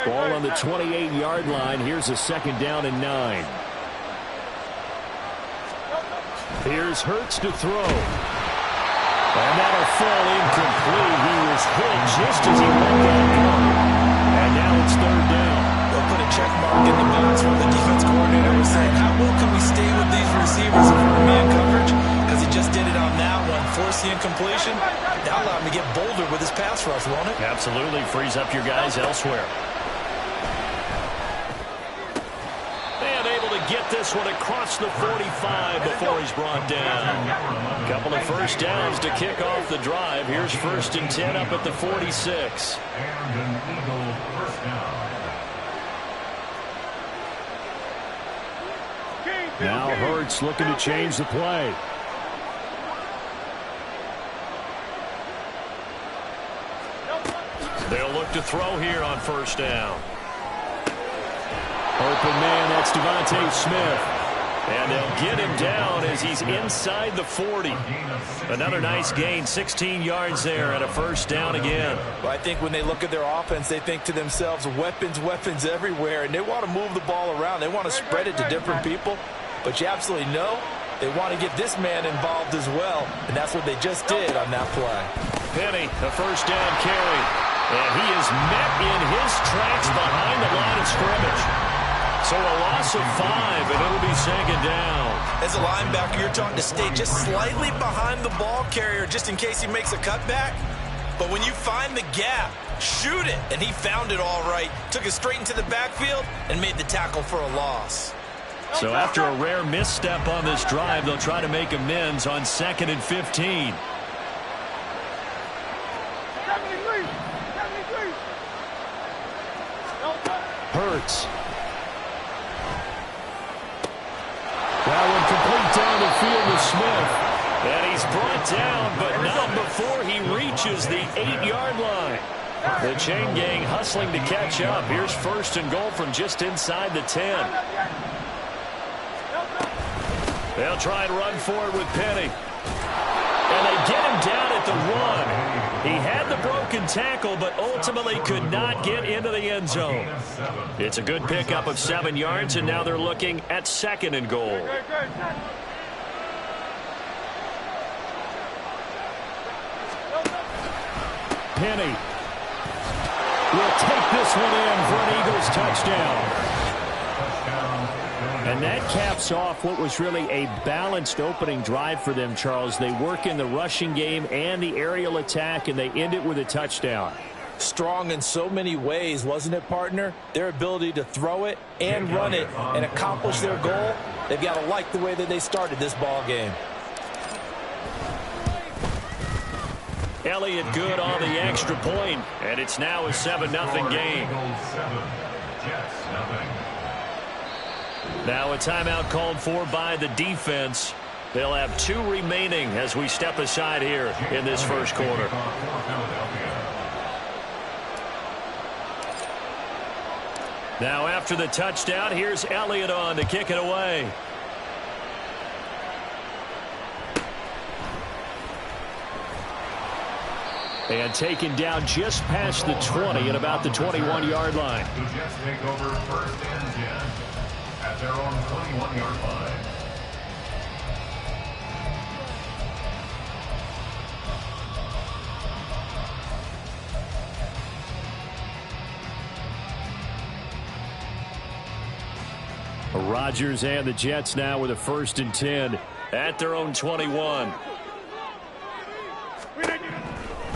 Ball on the 28-yard line. Here's a 2nd down and 9. Here's Hurts to throw. And that'll fall incomplete. He was hit just as he let that go. And now it's 3rd down. They'll put a check mark in the box where the defense coordinator was saying, how well can we stay with these receivers in man coverage? Because he just did it on that one. Force the incompletion. That'll allow him to get bolder with his pass rush, won't it? Absolutely. Frees up your guys elsewhere. Get this one across the 45 before he's brought down. A couple of first downs to kick off the drive. Here's 1st and 10 up at the 46. And an Eagle first down. Now Hurts looking to change the play. They'll look to throw here on first down. Open man, that's Devontae Smith. And they'll get him down as he's inside the 40. Another nice gain, 16 yards there and a first down again. Well, I think when they look at their offense, they think to themselves, weapons everywhere, and they want to move the ball around. They want to spread it to different people. But you absolutely know they want to get this man involved as well, and that's what they just did on that play. Penny, a first down carry. And he is met in his tracks behind the line of scrimmage. So a loss of 5, and it'll be 2nd down. As a linebacker, you're taught to stay just slightly behind the ball carrier just in case he makes a cutback. But when you find the gap, shoot it. And he found it all right. Took it straight into the backfield and made the tackle for a loss. So after a rare misstep on this drive, they'll try to make amends on 2nd and 15. Hurts. That one complete down the field to Smith. And he's brought down, but not before he reaches the 8-yard line. The chain gang hustling to catch up. Here's 1st and goal from just inside the 10. They'll try and run forward with Penny. And they get him down at the 1. He had the broken tackle, but ultimately could not get into the end zone. It's a good pickup of 7 yards, and now they're looking at 2nd and goal. Penny will take this one in for an Eagles touchdown. And that caps off what was really a balanced opening drive for them, Charles. They work in the rushing game and the aerial attack, and they end it with a touchdown. Strong in so many ways, wasn't it, partner? Their ability to throw it and run it and accomplish their goal, they've got to like the way that they started this ball game. Elliott good on the extra point, and it's now a 7-0 game. Now a timeout called for by the defense. They'll have 2 remaining as we step aside here in this first quarter. Now after the touchdown, here's Elliott on to kick it away. And taken down just past the 20 at about the 21-yard line. The Jets take over 1st and 10 at their own 21-yard line. Rodgers and the Jets now with a 1st and 10 at their own 21.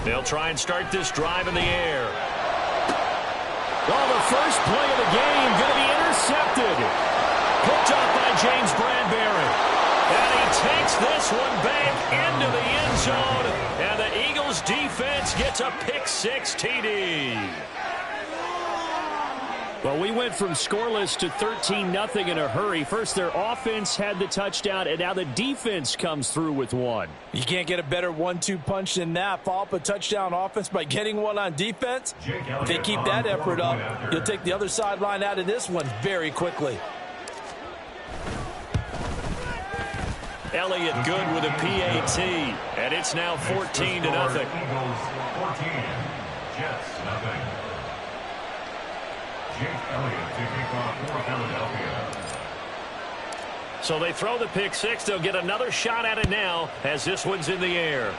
They'll try and start this drive in the air. Oh, the first play of the game going to be intercepted. Picked up by James Bradbury. And he takes this one back into the end zone. And the Eagles defense gets a pick-6 TD. Well, we went from scoreless to 13-0 in a hurry. First, their offense had the touchdown, and now the defense comes through with one. You can't get a better 1-2 punch than that. Follow up a touchdown offense by getting one on defense. If they keep that effort up, you'll take the other sideline out of this one very quickly. Elliott good with a PAT, and it's now 14-0. Eagles 14, Jets 0. Jake Elliott to kick off for Philadelphia. So they throw the pick-6. They'll get another shot at it now as this one's in the air.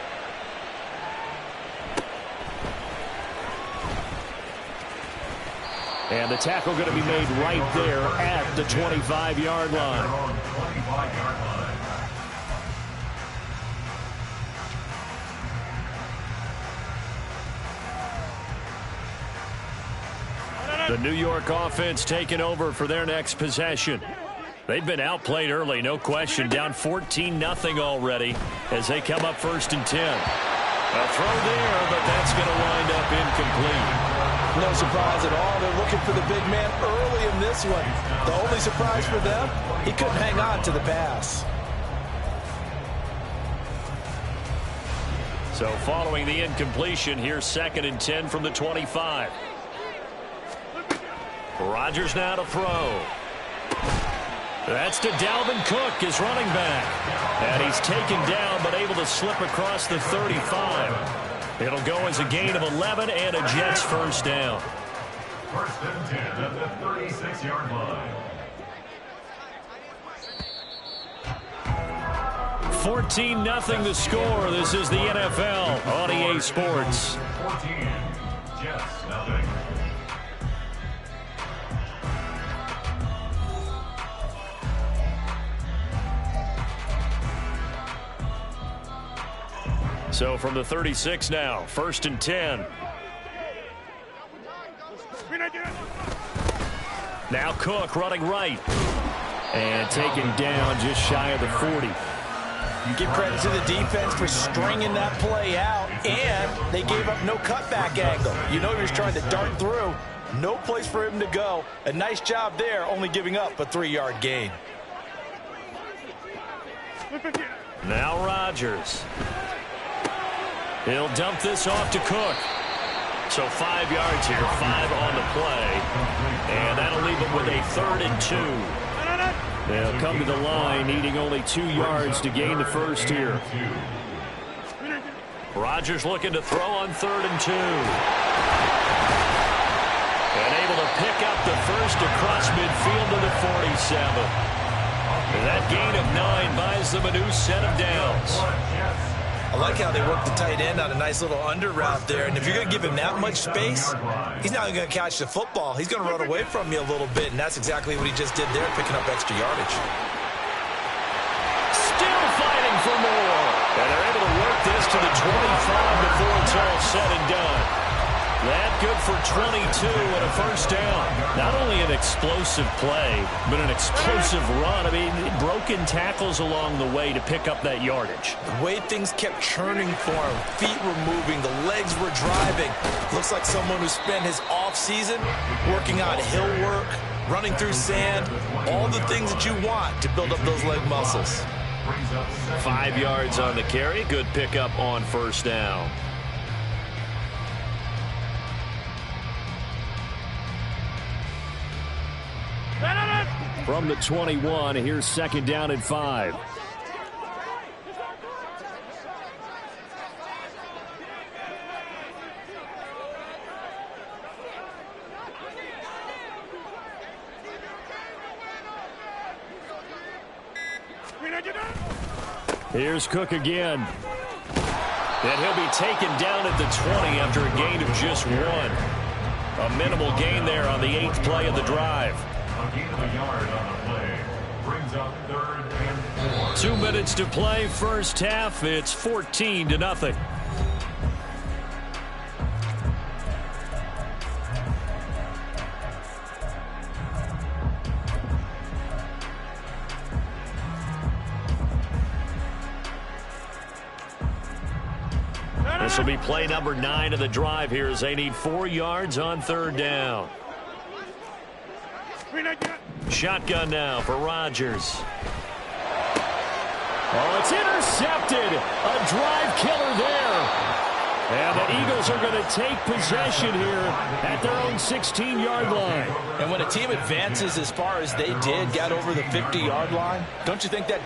And the tackle going to be made right there at the 25-yard line. 25-yard line. The New York offense taking over for their next possession. They've been outplayed early, no question. Down 14-0 already as they come up 1st and 10. A throw there, but that's going to wind up incomplete. No surprise at all. They're looking for the big man early in this one. The only surprise for them, he couldn't hang on to the pass. So following the incompletion, here's 2nd and 10 from the 25. Rodgers now to throw. That's to Dalvin Cook, his running back. And he's taken down but able to slip across the 35. It'll go as a gain of 11 and a Jets 1st down. 1st and 10 at the 36-yard line. 14-0 the score. This is the NFL on EA Sports. 14, Jets 0. So from the 36 now, 1st and 10. Now Cook running right. And taken down just shy of the 40. Give credit to the defense for stringing that play out, and they gave up no cutback angle. You know he was trying to dart through. No place for him to go. A nice job there, only giving up a 3-yard gain. Now Rodgers. He'll dump this off to Cook. So 5 yards here, 5 on the play. And that'll leave it with a 3rd and 2. They'll come to the line, needing only 2 yards to gain the first here. Rodgers looking to throw on 3rd and 2. And able to pick up the first across midfield to the 47. And that gain of 9 buys them a new set of downs. I like how they work the tight end on a nice little under route there. And if you're going to give him that much space, he's not going to catch the football. He's going to run away from you a little bit, and that's exactly what he just did there, picking up extra yardage. Still fighting for more. And they're able to work this to the 25 before it's all said and done. That good for 22 and a first down. Not only an explosive play, but an explosive run. I mean, broken tackles along the way to pick up that yardage. The way things kept churning for him, feet were moving, the legs were driving. Looks like someone who spent his off-season working on hill work, running through sand, all the things that you want to build up those leg muscles. 5 yards on the carry. Good pickup on first down. From the 21, here's second down and 5. Here's Cook again. And he'll be taken down at the 20 after a gain of just 1. A minimal gain there on the 8th play of the drive. A gain of a yard on the play. Brings up 3rd and 4. 2 minutes to play, first half. It's 14-0. This will be play number 9 of the drive here as they need 4 yards on third down. Shotgun now for Rodgers. Oh, it's intercepted. A drive killer there. And the Eagles are going to take possession here at their own 16-yard line. And when a team advances as far as they did, got over the 50-yard line, don't you think that...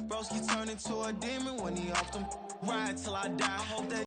Broski turned into a demon when he off them ride till I die. I hope that